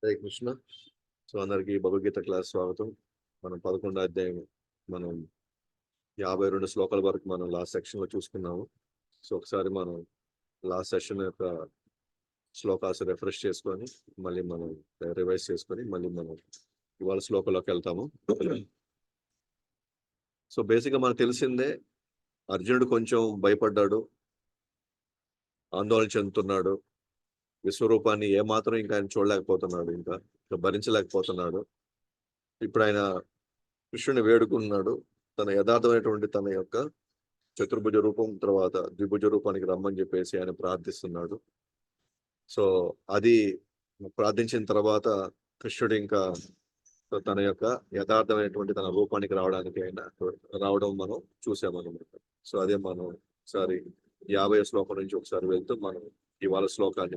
Hare Krishna. So అందరికి Bhagavad Gita class స్వాగతం. మనం 11వ అధ్యాయం, మనం 52 శ్లోకాల వరకు మనం లాస్ట్ సెక్షన్ లో చూసుకున్నాము. సో ఒకసారి మనం లాస్ట్ సెషన్ యొక్క శ్లోకాస్ రిఫ్రెష్ చేసుకొని మళ్ళీ మనం రివైజ్ చేసుకొని మళ్ళీ మనం ఇవాళ శ్లోకంలోకి వెళ్తాము. సో బేసిక్గా మనకు తెలిసిందే, అర్జునుడు కొంచెం భయపడ్డాడు, ఆందోళన చెందుతున్నాడు. విశ్వరూపాన్ని ఏమాత్రం ఇంకా ఆయన చూడలేకపోతున్నాడు, ఇంకా భరించలేకపోతున్నాడు. ఇప్పుడు ఆయన కృష్ణుని వేడుకున్నాడు. తన యథార్థమైనటువంటి తన యొక్క చతుర్భుజ రూపం తర్వాత ద్విభుజ రూపానికి రమ్మని చెప్పేసి ఆయన ప్రార్థిస్తున్నాడు. సో అది ప్రార్థించిన తర్వాత కృష్ణుడు ఇంకా తన యొక్క యథార్థమైనటువంటి తన రూపానికి రావడానికి ఆయన రావడం మనం చూసామన్నమాట. సో అదే మనం ఒకసారి 50వ శ్లోకం నుంచి ఒకసారి వెళ్తూ మనం ఇవాళ శ్లోకాన్ని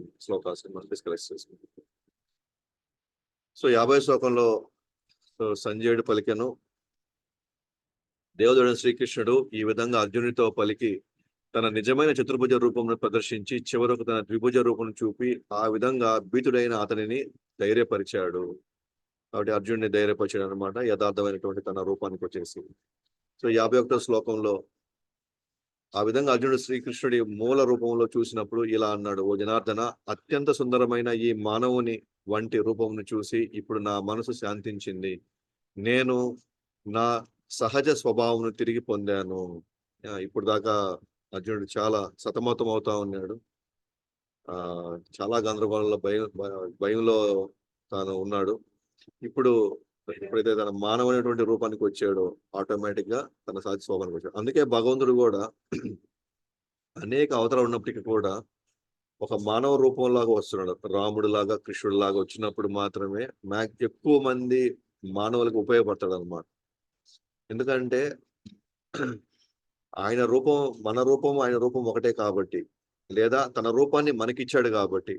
మనం డిస్కస్ చేసుకుంటాం. సో 50వ శ్లోకంలో సంజయుడు పలికెను, దేవదేవుడైన శ్రీకృష్ణుడు ఈ విధంగా అర్జునుడితో పలికి తన నిజమైన చతుర్భుజ రూపమును ప్రదర్శించి చివరకు తన ద్విభుజ రూపం చూపి ఆ విధంగా భీతుడైన అతనిని ధైర్యపరిచాడు. కాబట్టి అర్జునుడిని ధైర్యపరిచాడు అనమాట, యథార్థమైనటువంటి తన రూపానికి వచ్చేసి. సో 51వ శ్లోకంలో ఆ విధంగా అర్జునుడు శ్రీకృష్ణుడి మూల రూపంలో చూసినప్పుడు ఇలా అన్నాడు, ఓ జనార్దన, అత్యంత సుందరమైన ఈ మానవుని వంటి రూపమును చూసి ఇప్పుడు నా మనసు శాంతించింది. నేను నా సహజ స్వభావం తిరిగి పొందాను. ఇప్పుడు దాకా అర్జునుడు చాలా సతమతం అవుతా ఉన్నాడు. చాలా గందరగోళంలో భయంలో తాను ఉన్నాడు. ఎప్పుడైతే తన మానవునటువంటి రూపానికి వచ్చాడో ఆటోమేటిక్ గా తన సహజ స్వభావానికి వచ్చాడు. అందుకే భగవంతుడు కూడా అనేక అవతారాలు ఉన్నప్పటికీ కూడా ఒక మానవ రూపంలాగా వస్తున్నాడు. రాముడు లాగా, కృష్ణుడు లాగా వచ్చినప్పుడు మాత్రమే ఎక్కువ మంది మానవులకు ఉపయోగపడతాడు అనమాట. ఎందుకంటే ఆయన రూపం మన రూపం ఆయన రూపం ఒకటే కాబట్టి, లేదా తన రూపాన్ని మనకిచ్చాడు కాబట్టి.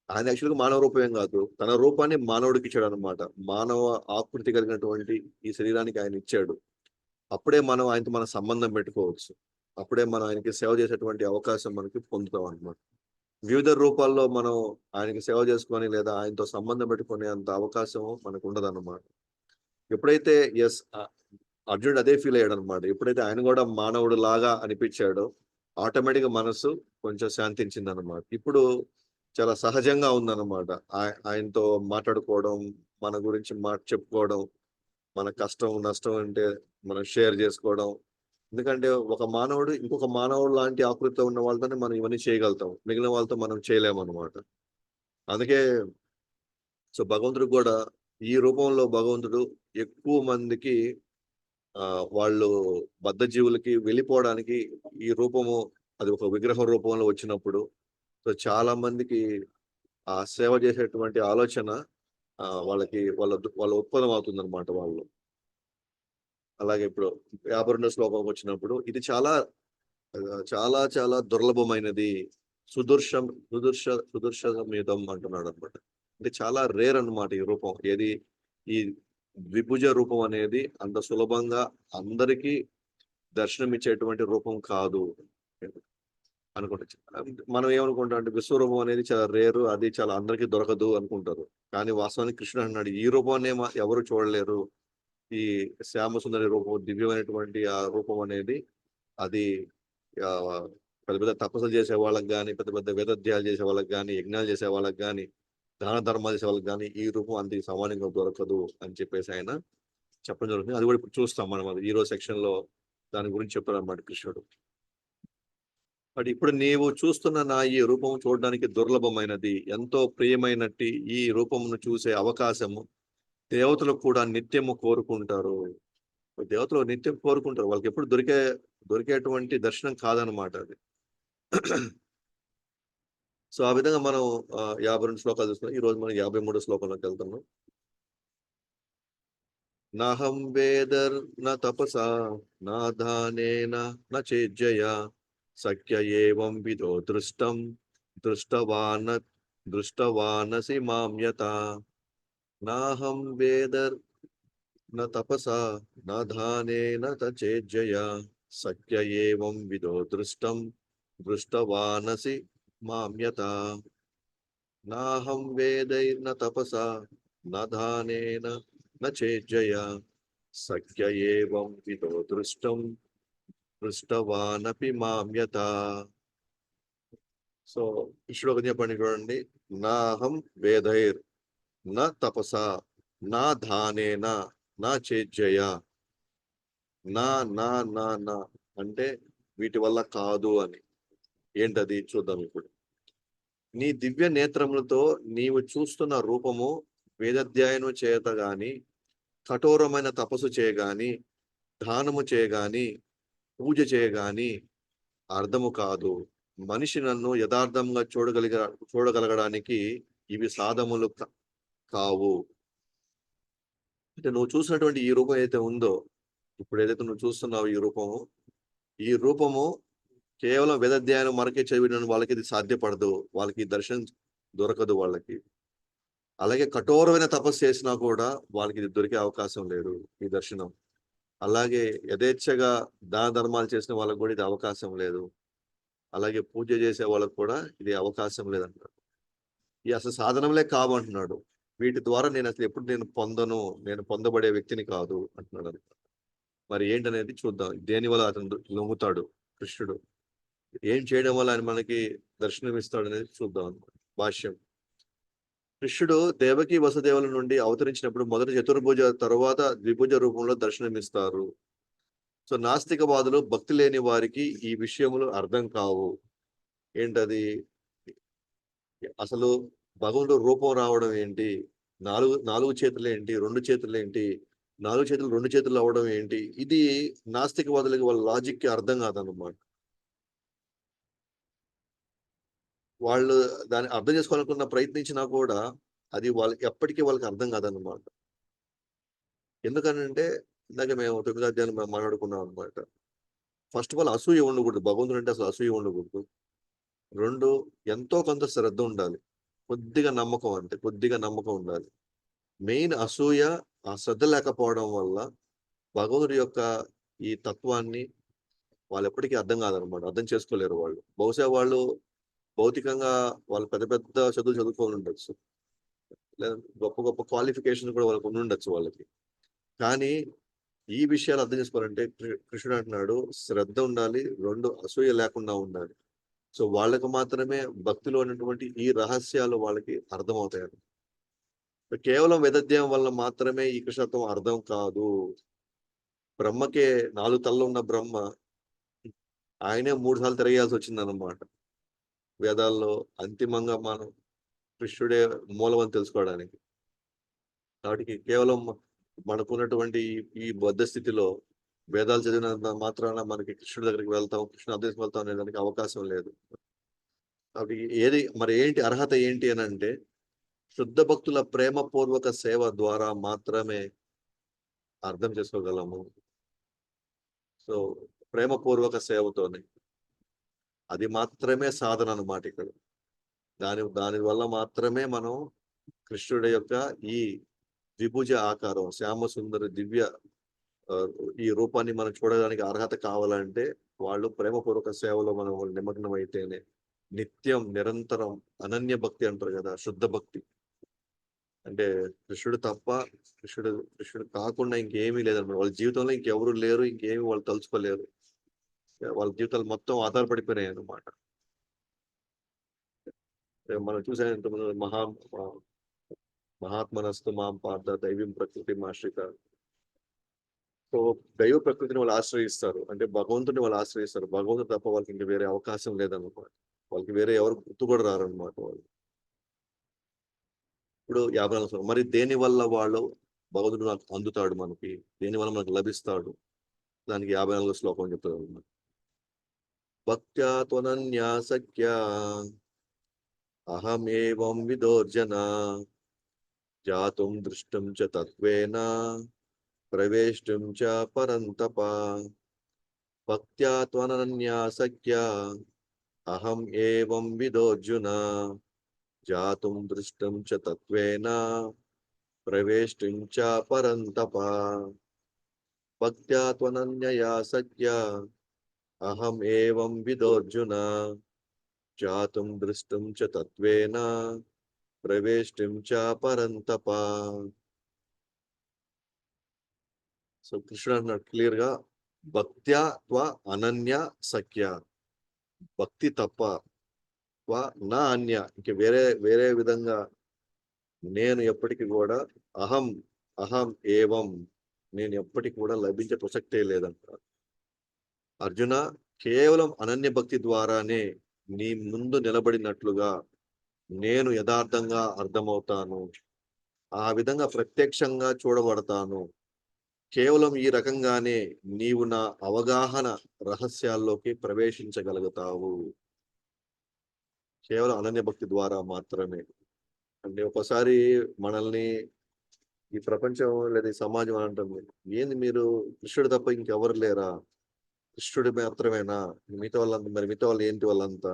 ఆయన యాక్చువల్గా మానవ రూపం ఏం కాదు, తన రూపాన్ని మానవుడికి ఇచ్చాడు అనమాట. మానవ ఆకృతి కలిగినటువంటి ఈ శరీరానికి ఆయన ఇచ్చాడు. అప్పుడే మనం ఆయనతో మన సంబంధం పెట్టుకోవచ్చు. అప్పుడే మనం ఆయనకి సేవ చేసేటువంటి అవకాశం మనకి పొందుతాం అనమాట. వివిధ రూపాల్లో మనం ఆయనకి సేవ చేసుకొని లేదా ఆయనతో సంబంధం పెట్టుకునే అంత అవకాశం మనకు ఉండదు అన్నమాట. ఎప్పుడైతే అర్జునుడు అదే ఫీల్ అయ్యాడు అనమాట. ఎప్పుడైతే ఆయన కూడా మానవుడు లాగా అనిపించాడో ఆటోమేటిక్ గా మనసు కొంచెం శాంతించింది అనమాట. ఇప్పుడు చాలా సహజంగా ఉందన్నమాట. ఆయనతో మాట్లాడుకోవడం, మన గురించి చెప్పుకోవడం, మన కష్టం నష్టం అంటే మనం షేర్ చేసుకోవడం. ఎందుకంటే ఒక మానవుడు ఇంకొక మానవుడు లాంటి ఆకృతితో ఉన్న వాళ్ళతోనే మనం ఇవన్నీ చేయగలుగుతాం, మిగిలిన వాళ్ళతో మనం చేయలేము అనమాట. అందుకే సో భగవంతుడు కూడా ఈ రూపంలో భగవంతుడు ఎక్కువ మందికి వాళ్ళు బద్ధజీవులకి వెళ్ళిపోవడానికి ఈ రూపము, అది ఒక విగ్రహం రూపంలో వచ్చినప్పుడు సో చాలా మందికి ఆ సేవ చేసేటువంటి ఆలోచన వాళ్ళకి వాళ్ళ ఉత్పన్నం అవుతుంది అనమాట వాళ్ళు. అలాగే ఇప్పుడు 52వ శ్లోకం వచ్చినప్పుడు ఇది చాలా చాలా చాలా దుర్లభమైనది, సుదర్శనమిదం అంటున్నాడు అనమాట. అంటే చాలా రేర్ అన్నమాట ఈ రూపం. ఏది ఈ ద్విభుజ రూపం అనేది అంత సులభంగా అందరికీ దర్శనం ఇచ్చేటువంటి రూపం కాదు అనుకుంటా. మనం ఏమనుకుంటాం అంటే విశ్వరూపం అనేది చాలా రేరు, అది చాలా అందరికీ దొరకదు అనుకుంటారు. కానీ వాస్తవానికి కృష్ణుడు అన్నాడు, ఈ రూపాన్ని ఎవరు చూడలేరు. ఈ శ్యామ సుందరి రూపం, దివ్యమైనటువంటి ఆ రూపం అనేది అది పెద్ద పెద్ద తపస్సులు చేసే వాళ్ళకి కానీ, పెద్ద పెద్ద వేదాధ్యాయాలు చేసే వాళ్ళకి కానీ, యజ్ఞాలు చేసే వాళ్ళకి కానీ, దాన ధర్మాలు చేసే వాళ్ళకి కానీ ఈ రూపం అంత సమానంగా దొరకదు అని చెప్పేసి ఆయన చెప్పడం జరుగుతుంది. అది కూడా ఇప్పుడు చూస్తాం మనం. అది ఈరోజు సెక్షన్ లో దాని గురించి చెప్తారు అన్నమాట కృష్ణుడు. బట్ ఇప్పుడు నీవు చూస్తున్న నా ఈ రూపం చూడడానికి దుర్లభమైనది, ఎంతో ప్రియమైనట్టి ఈ రూపమును చూసే అవకాశము దేవతలు కూడా నిత్యము కోరుకుంటారు. దేవతలు నిత్యం కోరుకుంటారు, వాళ్ళకి ఎప్పుడు దొరికేటువంటి దర్శనం కాదనమాట అది. సో ఆ విధంగా మనం 52 శ్లోకాలు చూస్తున్నాం. ఈ రోజు మనం 53 శ్లోకంలోకి వెళ్తున్నాం. నాహం వేదర్ న తపసా నా దానేన న చేజ్జయా సఖ్య ఏవం విదో దృష్టవానసి మామ్యత. నాహం వేదర్ న తపసా న దానేన న చేజ్జయా సఖ్య ఏవం విదో దృష్టవానసి మామ్యత. నాహం వేదైర్న తపసా న దానేన న చేజ్జయా సఖ్య ఏవం విదో దృష్టవానపి మాం యథా. సో కృష్ణుడు ఒక చెప్పండి చూడండి. నాహం వేదైర్ నా తపసా నా దానేన నా చేజ్జయా. నా నా నా నా అంటే వీటి వల్ల కాదు అని. ఏంటది చూద్దాం ఇప్పుడు. నీ దివ్య నేత్రములతో నీవు చూస్తున్న రూపము వేదాధ్యయనం చేత గాని, కఠోరమైన తపస్సు చేయగాని, దానము చేయగాని, పూజ చేయగాని అర్థము కాదు. మనిషి నన్ను యథార్థంగా చూడగలగడానికి ఇవి సాధములు కావు. అంటే నువ్వు చూసినటువంటి ఈ రూపం ఏదైతే ఉందో, ఇప్పుడు ఏదైతే నువ్వు చూస్తున్నావు ఈ రూపము కేవలం వేదాధ్యయనం మరకే చదివిన వాళ్ళకి ఇది సాధ్యపడదు. వాళ్ళకి ఈ దర్శనం దొరకదు వాళ్ళకి. అలాగే కఠోరమైన తపస్సు చేసినా కూడా వాళ్ళకి ఇది దొరికే అవకాశం లేదు, ఈ దర్శనం. అలాగే యథేచ్ఛగా దాన ధర్మాలు చేసిన వాళ్ళకి కూడా ఇది అవకాశం లేదు. అలాగే పూజ చేసే వాళ్ళకు కూడా ఇది అవకాశం లేదంటాడు. ఈ అసలు సాధనలే కావంటున్నాడు. వీటి ద్వారా నేను అసలు ఎప్పుడు నేను పొందబడే వ్యక్తిని కాదు అంటున్నాడు. మరి ఏంటనేది చూద్దాం. దేని వల్ల అతను లొంగుతాడు కృష్ణుడు, ఏం చేయడం వల్ల ఆయన మనకి దర్శనం ఇస్తాడు అనేది చూద్దాం అన్నమాట. భాష్యం. కృష్ణుడు దేవకి వసుదేవుల నుండి అవతరించినప్పుడు మొదట చతుర్భుజ తరువాత ద్విభుజ రూపంలో దర్శనమిస్తారు. సో నాస్తికవాదులు, భక్తి లేని వారికి ఈ విషయములు అర్థం కావు. ఏంటది? అసలు భగవంతుడు రూపం రావడం ఏంటి, నాలుగు చేతులు ఏంటి, 2 చేతులు ఏంటి, 4 చేతులు 2 చేతులు అవ్వడం ఏంటి, ఇది నాస్తికవాదులకి వాళ్ళ లాజిక్ కి అర్థం కాదన్నమాట. వాళ్ళు దాన్ని అర్థం చేసుకోవాలనుకున్న ప్రయత్నించినా కూడా అది ఎప్పటికీ వాళ్ళకి అర్థం కాదన్నమాట. ఎందుకనంటే ఇందాక మేము 9వ అధ్యాయంలో మేము మాట్లాడుకున్నాం అనమాట. ఫస్ట్ ఆఫ్ ఆల్ అసూయ ఉండకూడదు. భగవంతుడు అంటే అసలు అసూయ ఉండకూడదు. 2, ఎంతో కొంత శ్రద్ధ ఉండాలి. కొద్దిగా నమ్మకం ఉండాలి. మెయిన్ అసూయ, ఆ శ్రద్ధ లేకపోవడం వల్ల భగవంతుడి యొక్క ఈ తత్వాన్ని వాళ్ళు ఎప్పటికీ అర్థం కాదనమాట. అర్థం చేసుకోలేరు వాళ్ళు. బహుశా వాళ్ళు భౌతికంగా వాళ్ళు పెద్ద పెద్ద చదువులు చదువుకొని ఉండొచ్చు, లేదా గొప్ప గొప్ప క్వాలిఫికేషన్ కూడా వాళ్ళకి ఉండొచ్చు వాళ్ళకి. కానీ ఈ విషయాలు అర్థం చేసుకోవాలంటే కృష్ణుడు అంటున్నాడు, శ్రద్ధ ఉండాలి, 2 అసూయ లేకుండా ఉండాలి. సో వాళ్ళకు మాత్రమే భక్తిలో ఉన్నటువంటి ఈ రహస్యాలు వాళ్ళకి అర్థమవుతాయి. కేవలం వేదాధ్యాయం వల్ల మాత్రమే ఈ కృష్ణత్వం అర్థం కాదు. బ్రహ్మకే 4 తలలు ఉన్న బ్రహ్మ ఆయనే 3 సార్లు తిరగేయాల్సి వచ్చిందన్నమాట. వేదాల్లో అంతిమంగా మనం కృష్ణుడే మూలమని తెలుసుకోవడానికి. కాబట్టి కేవలం మనకున్నటువంటి ఈ బద్ధ స్థితిలో వేదాలు చదివినంత మాత్రాన మనకి కృష్ణుడి దగ్గరికి వెళ్తాం, కృష్ణ అభ్యాసం వెళ్తాం అనే దానికి అవకాశం లేదు. కాబట్టి మరి ఏంటి అర్హత ఏంటి అని అంటే, శుద్ధ భక్తుల ప్రేమపూర్వక సేవ ద్వారా మాత్రమే అర్థం చేసుకోగలము. సో ప్రేమపూర్వక సేవతోనే, అది మాత్రమే సాధన అన్నమాట ఇక్కడ. దాని వల్ల మాత్రమే మనం కృష్ణుడి యొక్క ఈ ద్విభుజ ఆకారం, శ్యామ సుందర దివ్య ఈ రూపాన్ని మనం చూడడానికి అర్హత కావాలంటే వాళ్ళు ప్రేమపూర్వక సేవలో మనం నిమగ్నం అయితేనే. నిత్యం నిరంతరం అనన్య భక్తి అంటారు కదా, శుద్ధ భక్తి అంటే కృష్ణుడు తప్ప, కృష్ణుడు కాకుండా ఇంకేమీ లేదన్నమాట. వాళ్ళ జీవితంలో ఇంకెవరు లేరు, ఇంకేమీ వాళ్ళు తలుచుకోలేరు. వాళ్ళ జీవితాలు మొత్తం ఆధారపడిపోయినాయి అన్నమాట. మనం చూసాం మహాత్మనస్తు మాం పార్థ దైవీం ప్రకృతి ఆశ్రిత. సో దైవ ప్రకృతిని వాళ్ళు ఆశ్రయిస్తారు, అంటే భగవంతుని వాళ్ళు ఆశ్రయిస్తారు. భగవంతుడు తప్ప వాళ్ళకి ఇంక వేరే అవకాశం లేదన్నమాట. వాళ్ళకి వేరే ఎవరు గుర్తు కూడా రారన్నమాట వాళ్ళు. ఇప్పుడు 54 మరి దేని వల్ల వాళ్ళు భగవంతుడు నాకు అందుతాడు, మనకి దేని వల్ల మనకు లభిస్తాడు, దానికి 54 శ్లోకం చెప్తారు అన్నమాట. భక్త్యా త్వనన్యాసక్యా అహమేవం విదోర్జన జాతుం దృష్టం చ తత్వేన ప్రవేష్టం చ పరంతప. భక్త్యా త్వనన్యాసక్యా అహం ఏవం విదోర్జున జాతుం దృష్టం చ తత్వేన ప్రవేష్టం చ పరంతప. భక్త్యా త్వనన్యాసక్యా అహం ఏవం విదోర్జున జాతుం దృష్టం చ తత్వేన ప్రవేష్టిం చ పరంతప. సో కృష్ణుడు అన్నాడు క్లియర్ గా, భక్త్యా త్వ అనన్య సఖ్య, భక్తి తప్ప నా అన్య, ఇంక వేరే వేరే విధంగా నేను ఎప్పటికీ కూడా అహం అహం ఏవం, నేను ఎప్పటికి కూడా లభించే ప్రసక్తే లేదంటారు. అర్జున, కేవలం అనన్య భక్తి ద్వారానే నీ ముందు నిలబడినట్లుగా నేను యథార్థంగా అర్థమవుతాను, ఆ విధంగా ప్రత్యక్షంగా చూడబడతాను. కేవలం ఈ రకంగానే నీవు నా అవగాహన రహస్యాల్లోకి ప్రవేశించగలుగుతావు. కేవలం అనన్య భక్తి ద్వారా మాత్రమే. అంటే ఒకసారి మనల్ని ఈ ప్రపంచం లేదా ఈ సమాజం అని అంటుంది, ఏంది మీరు కృష్ణుడు తప్ప ఇంకెవరు లేరా, కృష్ణుడి మాత్రమేనా, మిగతా వాళ్ళంతా, మరి మిగతా వాళ్ళు ఏంటి వాళ్ళంతా,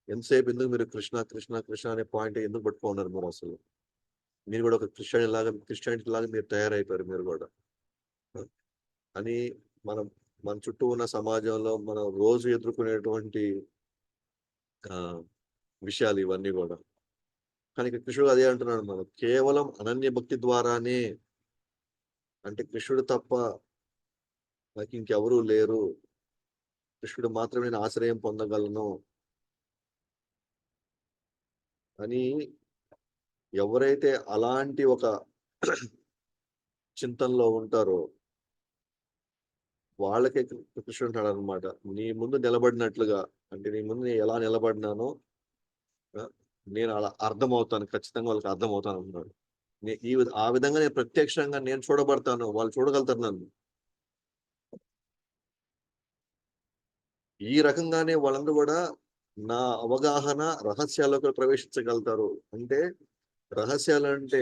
ఎంతసేపు ఎందుకు మీరు కృష్ణ కృష్ణ కృష్ణ అనే పాయింట్ ఎందుకు పట్టుకున్నారు మీరు అసలు, మీరు కూడా ఒక క్రిస్టియానిటీ లాగా మీరు తయారైపోయారు మీరు కూడా అని. మనం మన చుట్టూ ఉన్న సమాజంలో మనం రోజు ఎదుర్కొనేటువంటి విషయాలు ఇవన్నీ కూడా. కానీ కృష్ణుడు అదే అంటున్నాడు, మనం కేవలం అనన్య భక్తి ద్వారానే, అంటే కృష్ణుడు తప్ప నాకు ఇంకెవరూ లేరు, కృష్ణుడు మాత్రమే నేను ఆశ్రయం పొందగలను అని ఎవరైతే అలాంటి ఒక చింతనలో ఉంటారో వాళ్ళకే కృష్ణుడు అంటాడు అనమాట, నీ ముందు నిలబడినట్లుగా, అంటే నీ ముందు నేను ఎలా నిలబడినానో నేను అలా అర్థమవుతాను, ఖచ్చితంగా వాళ్ళకి అర్థమవుతాను అంటున్నాడు. ఆ విధంగా నేను ప్రత్యక్షంగా నేను చూడబడతాను, వాళ్ళు చూడగలుగుతారు నన్ను. ఈ రకంగానే వాళ్ళందరూ కూడా నా అవగాహన రహస్యాల్లోకి ప్రవేశించగలుగుతారు. అంటే రహస్యాలు అంటే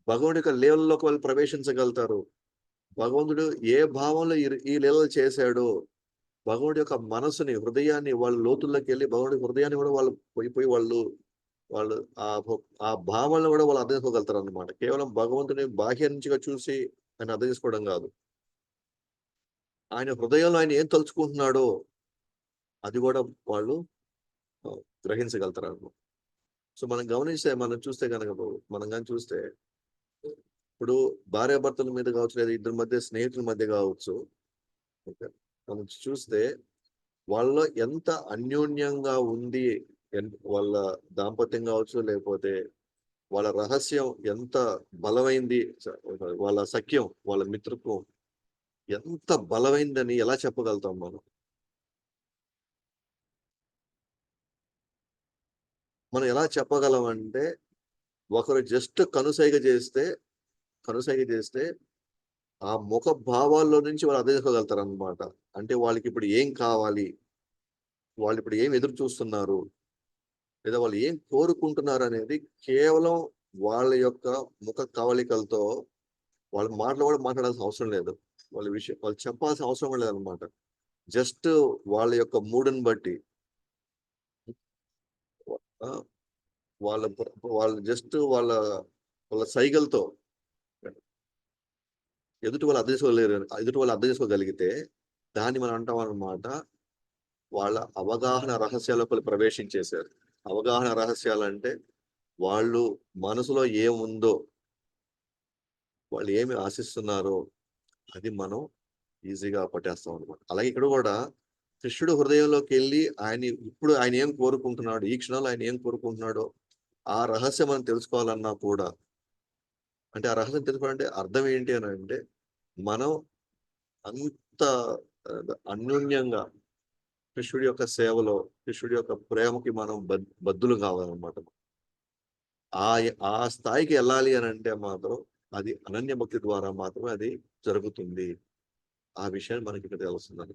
భగవంతుడి యొక్క లీలలోకి వాళ్ళు ప్రవేశించగలుగుతారు. భగవంతుడు ఏ భావంలో ఈ లీలలు చేశాడో, భగవంతుడి యొక్క మనసుని, హృదయాన్ని, వాళ్ళ లోతుల్లోకి వెళ్ళి భగవంతుడి హృదయాన్ని కూడా వాళ్ళు పోయి వాళ్ళు వాళ్ళు ఆ భావాలను కూడా వాళ్ళు అర్థం చేసుకోగలుగుతారు అన్నమాట. కేవలం భగవంతుని బాహ్య నుంచిగా చూసి ఆయన అర్థం చేసుకోవడం కాదు, ఆయన హృదయంలో ఆయన ఏం తలుచుకుంటున్నాడో అది కూడా వాళ్ళు గ్రహించగలుగుతారు అన్నమాట. సో మనం చూస్తే కనుక మనం కానీ చూస్తే, ఇప్పుడు భార్యాభర్తల మీద కావచ్చు, లేదా ఇద్దరి మధ్య స్నేహితుల మధ్య కావచ్చు, మనం చూస్తే వాళ్ళలో ఎంత అన్యోన్యంగా ఉంది, వాళ్ళ దాంపత్యం కావచ్చు, లేకపోతే వాళ్ళ రహస్యం ఎంత బలమైంది, వాళ్ళ సఖ్యం, వాళ్ళ మిత్రత్వం ఎంత బలమైందని ఎలా చెప్పగలుగుతాం మనం? మనం ఎలా చెప్పగలం అంటే, ఒకరు జస్ట్ కనుసైగ చేస్తే ఆ ముఖ భావాల్లో నుంచి వాళ్ళు అర్థం చేసుకోగలుగుతారు అనమాట. అంటే వాళ్ళకి ఇప్పుడు ఏం కావాలి, వాళ్ళు ఇప్పుడు ఏం ఎదురు చూస్తున్నారు, లేదా వాళ్ళు ఏం కోరుకుంటున్నారు అనేది కేవలం వాళ్ళ యొక్క ముఖ కవళికలతో, వాళ్ళ మాటలు కూడా మాట్లాడాల్సిన అవసరం లేదు, వాళ్ళు చెప్పాల్సిన అవసరం లేదనమాట. జస్ట్ వాళ్ళ యొక్క మూడుని బట్టి వాళ్ళ వాళ్ళు జస్ట్ వాళ్ళ సైగలతో ఎదుటి వాళ్ళు అర్థం చేసుకోగలిగితే దాన్ని మనం అంటాం అన్నమాట, వాళ్ళ అవగాహన రహస్యాలకు ప్రవేశించేశారు. అవగాహన రహస్యాలు అంటే వాళ్ళు మనసులో ఏముందో, వాళ్ళు ఏమి ఆశిస్తున్నారో అది మనం ఈజీగా పట్టేస్తాం అనమాట. అలాగే ఇక్కడ కూడా కృష్ణుడు హృదయంలోకి వెళ్ళి ఆయన ఏం కోరుకుంటున్నాడు, ఈ క్షణంలో ఆయన ఏం కోరుకుంటున్నాడో ఆ రహస్యం మనం తెలుసుకోవాలన్నా కూడా, అంటే ఆ రహస్యం తెలుసుకోవాలంటే అర్థం ఏంటి అని అంటే, మనం అంత అన్యోన్యంగా కృష్ణుడి యొక్క సేవలో, కృష్ణుడి యొక్క ప్రేమకి మనం బద్దులు కావాలన్నమాట. ఆ స్థాయికి వెళ్ళాలి అని అంటే మాత్రం అది అనన్య భక్తి ద్వారా మాత్రమే అది జరుగుతుంది. ఆ విషయాన్ని మనకి ఇక్కడ తెలుస్తుంది.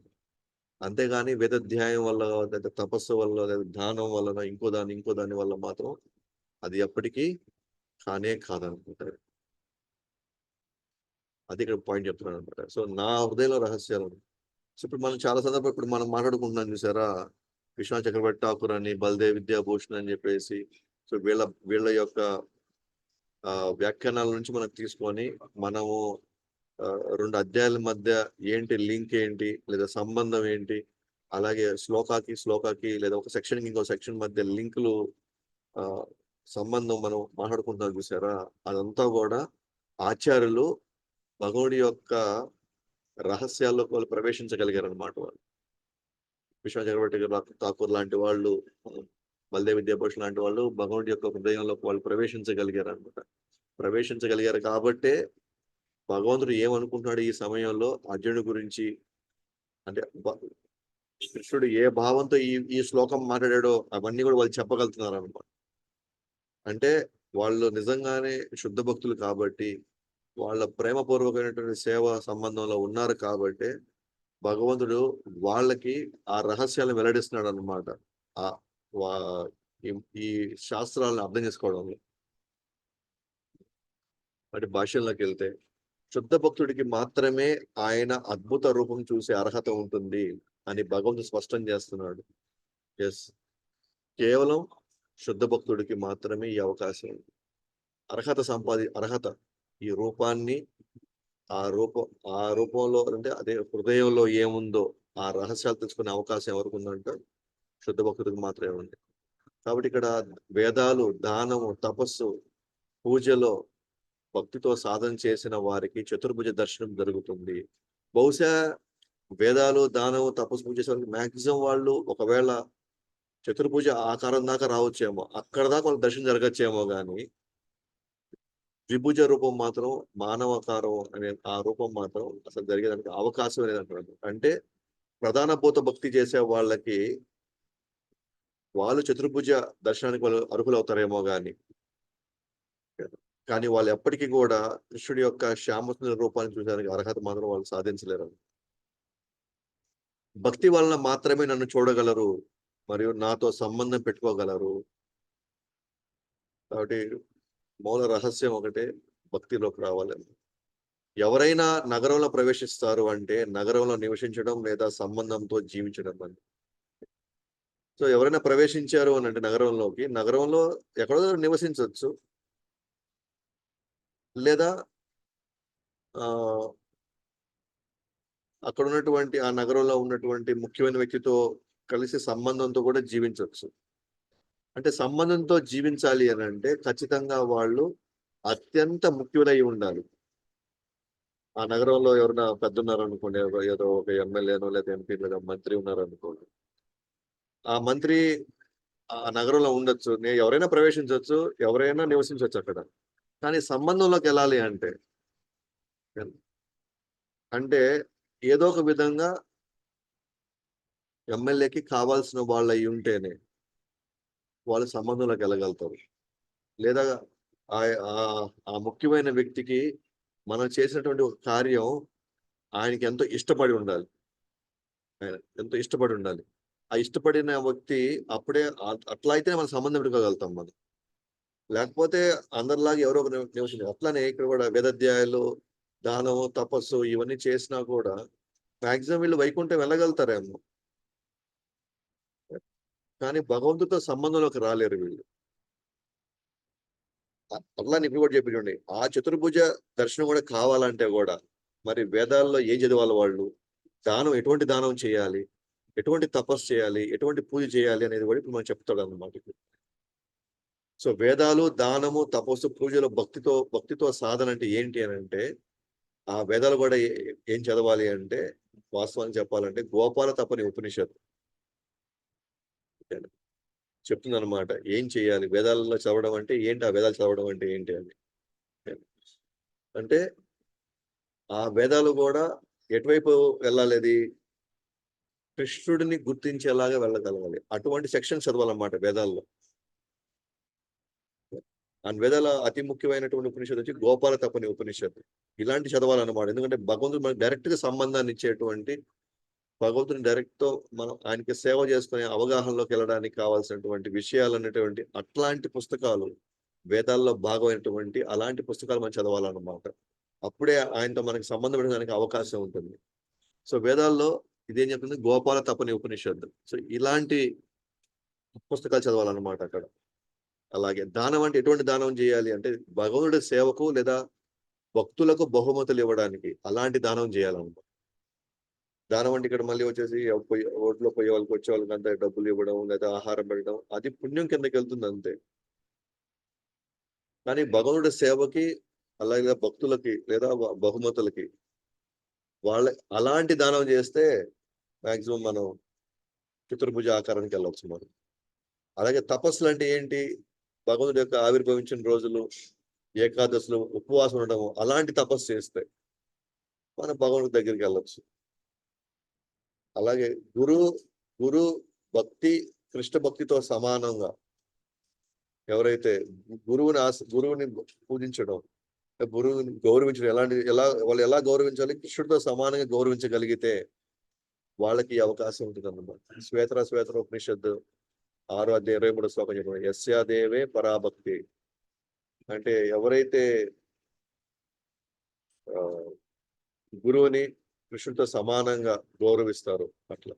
అంతేగాని వేదాధ్యాయం వల్ల, లేదా తపస్సు వల్ల, లేదా ధ్యానం వలన, ఇంకో దాని వల్ల మాత్రం అది ఎప్పటికీ కానే కాదనుకుంటారు. అది ఇక్కడ పాయింట్ చెప్తున్నాను అనమాట. సో నా హృదయంలో రహస్యాలు. సో ఇప్పుడు మనం చాలా సందర్భం ఇప్పుడు మనం మాట్లాడుకుంటున్నాం చూసారా, విశ్వనాథ్ చక్రవర్తి ఠాకూర్ అని, బల్దేవ్ విద్యాభూషణ్ అని చెప్పేసి, సో వీళ్ళ యొక్క వ్యాఖ్యానాల నుంచి మనం తీసుకొని మనము రెండు అధ్యాయాల మధ్య ఏంటి లింక్ ఏంటి, లేదా సంబంధం ఏంటి, అలాగే శ్లోకాకి లేదా ఒక సెక్షన్ ఇంకో సెక్షన్ మధ్య లింకులు సంబంధం మనం మాట్లాడుకుంటున్నాం చూసారా, అదంతా కూడా ఆచార్యులు భగవుడి యొక్క రహస్యాల్లోకి వాళ్ళు ప్రవేశించగలిగారు అనమాట. వాళ్ళు విశ్వ చక్రవర్తి ఠాకూర్ లాంటి వాళ్ళు, బల్దేవ్ విద్యాభూషణ్ లాంటి వాళ్ళు భగవంతుడి యొక్క హృదయంలోకి వాళ్ళు ప్రవేశించగలిగారు అనమాట. ప్రవేశించగలిగారు కాబట్టే భగవంతుడు ఏమనుకుంటున్నాడు ఈ సమయంలో అర్జునుడి గురించి, అంటే కృష్ణుడు ఏ భావంతో ఈ శ్లోకం మాట్లాడాడో అవన్నీ కూడా వాళ్ళు చెప్పగలుగుతున్నారు అనమాట. అంటే వాళ్ళు నిజంగానే శుద్ధ భక్తులు కాబట్టి, వాళ్ళ ప్రేమపూర్వకమైనటువంటి సేవ సంబంధంలో ఉన్నారు కాబట్టి భగవంతుడు వాళ్ళకి ఆ రహస్యాలను వెల్లడిస్తున్నాడు అనమాట. ఆ ఈ ఈ శాస్త్రాలను అర్థం చేసుకోవడంలో. వాటి భాషల్లోకి వెళ్తే శుద్ధ భక్తుడికి మాత్రమే ఆయన అద్భుత రూపం చూసే అర్హత ఉంటుంది అని భగవంతుడు స్పష్టం చేస్తున్నాడు. ఎస్, కేవలం శుద్ధ భక్తుడికి మాత్రమే ఈ అవకాశం, అర్హత ఈ రూపాన్ని, ఆ రూపంలో అంటే అదే హృదయంలో ఏముందో ఆ రహస్యాలు తెలుసుకునే అవకాశం ఎవరికి ఉందంటే శుద్ధ భక్తుడికి మాత్రమే ఉంది. కాబట్టి ఇక్కడ వేదాలు, దానము, తపస్సు, పూజలో భక్తితో సాధన చేసిన వారికి చతుర్భుజ దర్శనం జరుగుతుంది. బహుశా వేదాలు, దానము, తపస్సు, పూజ చేసే వాళ్ళకి మాక్సిమం వాళ్ళు ఒకవేళ చతుర్భుజ ఆకారం దాకా రావచ్చేమో, అక్కడ దాకా వాళ్ళకి దర్శనం జరగచ్చేమో కానీ ద్విభుజ రూపం మాత్రం, మానవాకారం అనే ఆ రూపం మాత్రం అసలు జరిగేదానికి అవకాశం లేదంటున్నాడు. అంటే ప్రధాన భూత భక్తి చేసే వాళ్ళకి వాళ్ళు చతుర్భుజ దర్శనానికి వాళ్ళు అర్హులవుతారేమో కానీ వాళ్ళు ఎప్పటికీ కూడా కృష్ణుడి యొక్క శ్యామసుందర రూపాన్ని చూడడానికి అర్హత మాత్రం వాళ్ళు సాధించలేరు. భక్తి వలన మాత్రమే నన్ను చూడగలరు మరియు నాతో సంబంధం పెట్టుకోగలరు. కాబట్టి మూల రహస్యం ఒకటే, భక్తిలోకి రావాలని. ఎవరైనా నగరంలో ప్రవేశిస్తారు అంటే నగరంలో నివసించడం లేదా సంబంధంతో జీవించడం అని. సో ఎవరైనా ప్రవేశించారు అని అంటే నగరంలో ఎక్కడో నివసించవచ్చు, లేదా అక్కడ ఉన్నటువంటి ఆ నగరంలో ఉన్నటువంటి ముఖ్యమైన వ్యక్తితో కలిసి సంబంధంతో కూడా జీవించవచ్చు. అంటే సంబంధంతో జీవించాలి అని అంటే ఖచ్చితంగా వాళ్ళు అత్యంత ముఖ్యులై ఉండాలి. ఆ నగరంలో ఎవరైనా పెద్ద ఉన్నారనుకోండి, ఏదో ఒక ఎమ్మెల్యేనో లేదా ఎంపీ లేదా మంత్రి ఉన్నారనుకోండి, ఆ మంత్రి ఆ నగరంలో ఉండొచ్చు, ఎవరైనా ప్రవేశించవచ్చు, ఎవరైనా నివసించవచ్చు అక్కడ. కానీ సంబంధంలోకి వెళ్ళాలి అంటే ఏదో ఒక విధంగా ఎమ్మెల్యేకి కావాల్సిన వాళ్ళు అయి ఉంటేనే వాళ్ళు సంబంధంలోకి వెళ్ళగలుగుతారు. లేదా ఆ ముఖ్యమైన వ్యక్తికి మనం చేసినటువంటి ఒక కార్యం ఆయనకి ఎంతో ఇష్టపడి ఉండాలి. ఆయన ఎంతో ఇష్టపడి ఉండాలి. ఆ ఇష్టపడిన వ్యక్తి అప్పుడే అట్లా అయితేనే మనం సంబంధం పెట్టుకోగలుగుతాం మనం. లేకపోతే అందరిలాగా ఎవరో ఒకరు నివసించారు. అట్లానే ఇక్కడ కూడా వేదాధ్యాయాలు, దానము, తపస్సు ఇవన్నీ చేసినా కూడా మాక్సిమం వీళ్ళు వైకుంఠం వెళ్ళగలుగుతారేమో, కానీ భగవంతుడితో సంబంధంలోకి రాలేరు వీళ్ళు. అట్లా ఇప్పుడు కూడా చెప్పి చూడండి, ఆ చతుర్భుజ దర్శనం కూడా కావాలంటే కూడా మరి వేదాల్లో ఏం చదవాలి వాళ్ళు, దానం ఎటువంటి దానం చేయాలి, ఎటువంటి తపస్సు చేయాలి, ఎటువంటి పూజ చేయాలి అనేది కూడా ఇప్పుడు మనం చెప్తాడు అన్నమాట. సో వేదాలు, దానము, తపస్సు, పూజలో భక్తితో సాధన అంటే ఏంటి అని అంటే ఆ వేదాలు కూడా ఏం చదవాలి అంటే వాస్తవాన్ని చెప్పాలంటే గోపాల తపని ఉపనిషత్తు చెప్తుంది అనమాట. ఏం చేయాలి వేదాలలో చదవడం అంటే ఏంటి, ఆ వేదాలు చదవడం అంటే ఏంటి అని. అంటే ఆ వేదాలు కూడా ఎటువైపు వెళ్ళాలి, అది కృష్ణుడిని గుర్తించేలాగా వెళ్ళగలగాలి. అటువంటి సెక్షన్ చదవాలన్నమాట వేదాల్లో. ఆ వేదాల అతి ముఖ్యమైనటువంటి ఉపనిషత్తు వచ్చి గోపాల తపని ఉపనిషత్తు. ఇలాంటి చదవాలన్నమాట. ఎందుకంటే భగవంతుడు మనకు డైరెక్ట్ గా సంబంధాన్ని ఇచ్చేటువంటి, భగవంతుని డైరెక్ట్ తో మనం ఆయనకి సేవ చేసుకునే అవగాహనలోకి వెళ్ళడానికి కావాల్సినటువంటి విషయాలు అనేటువంటి అట్లాంటి పుస్తకాలు వేదాల్లో భాగమైనటువంటి అలాంటి పుస్తకాలు మనం చదవాలన్నమాట. అప్పుడే ఆయనతో మనకి సంబంధం పెట్టడానికి అవకాశం ఉంటుంది. సో వేదాల్లో ఇదేం చెప్తుంది, గోపాల తపని ఉపనిషత్తు. సో ఇలాంటి పుస్తకాలు చదవాలన్నమాట అక్కడ. అలాగే దానం అంటే ఎటువంటి దానం చేయాలి అంటే భగవంతుడి సేవకు లేదా భక్తులకు బహుమతులు ఇవ్వడానికి అలాంటి దానం చేయాలన్నమాట. దానం అంటే ఇక్కడ మళ్ళీ వచ్చేసి ఓట్లో పోయే వాళ్ళకి, వచ్చే వాళ్ళకి అంతా డబ్బులు ఇవ్వడం లేదా ఆహారం పెట్టడం, అది పుణ్యం కిందకి వెళ్తుంది అంతే. కానీ భగవంతుడి సేవకి అలాగే భక్తులకి లేదా బహుమతులకి వాళ్ళ అలాంటి దానం చేస్తే మాక్సిమం మనం చతుర్భుజ ఆకారానికి వెళ్ళవచ్చు మనం. అలాగే తపస్సులు అంటే ఏంటి? భగవంతుడి యొక్క ఆవిర్భవించిన రోజులు, ఏకాదశులు, ఉపవాసం ఉండడం, అలాంటి తపస్సు చేస్తే మనం భగవంతుడి దగ్గరికి వెళ్ళొచ్చు. అలాగే గురు భక్తి కృష్ణ భక్తితో సమానంగా ఎవరైతే గురువుని పూజించడం, గురువుని గౌరవించడం, వాళ్ళు ఎలా గౌరవించాలి? కృష్ణుడితో సమానంగా గౌరవించగలిగితే వాళ్ళకి అవకాశం ఉంటుంది అన్నమాట. శ్వేతర ఉపనిషత్తు 6వ అధ్యాయం 23వ శ్లోకం చెప్పండి. యస్యాదేవే పరాభక్తి అంటే ఎవరైతే గురువుని కృష్ణుడితో సమానంగా గౌరవిస్తారు అట్లా.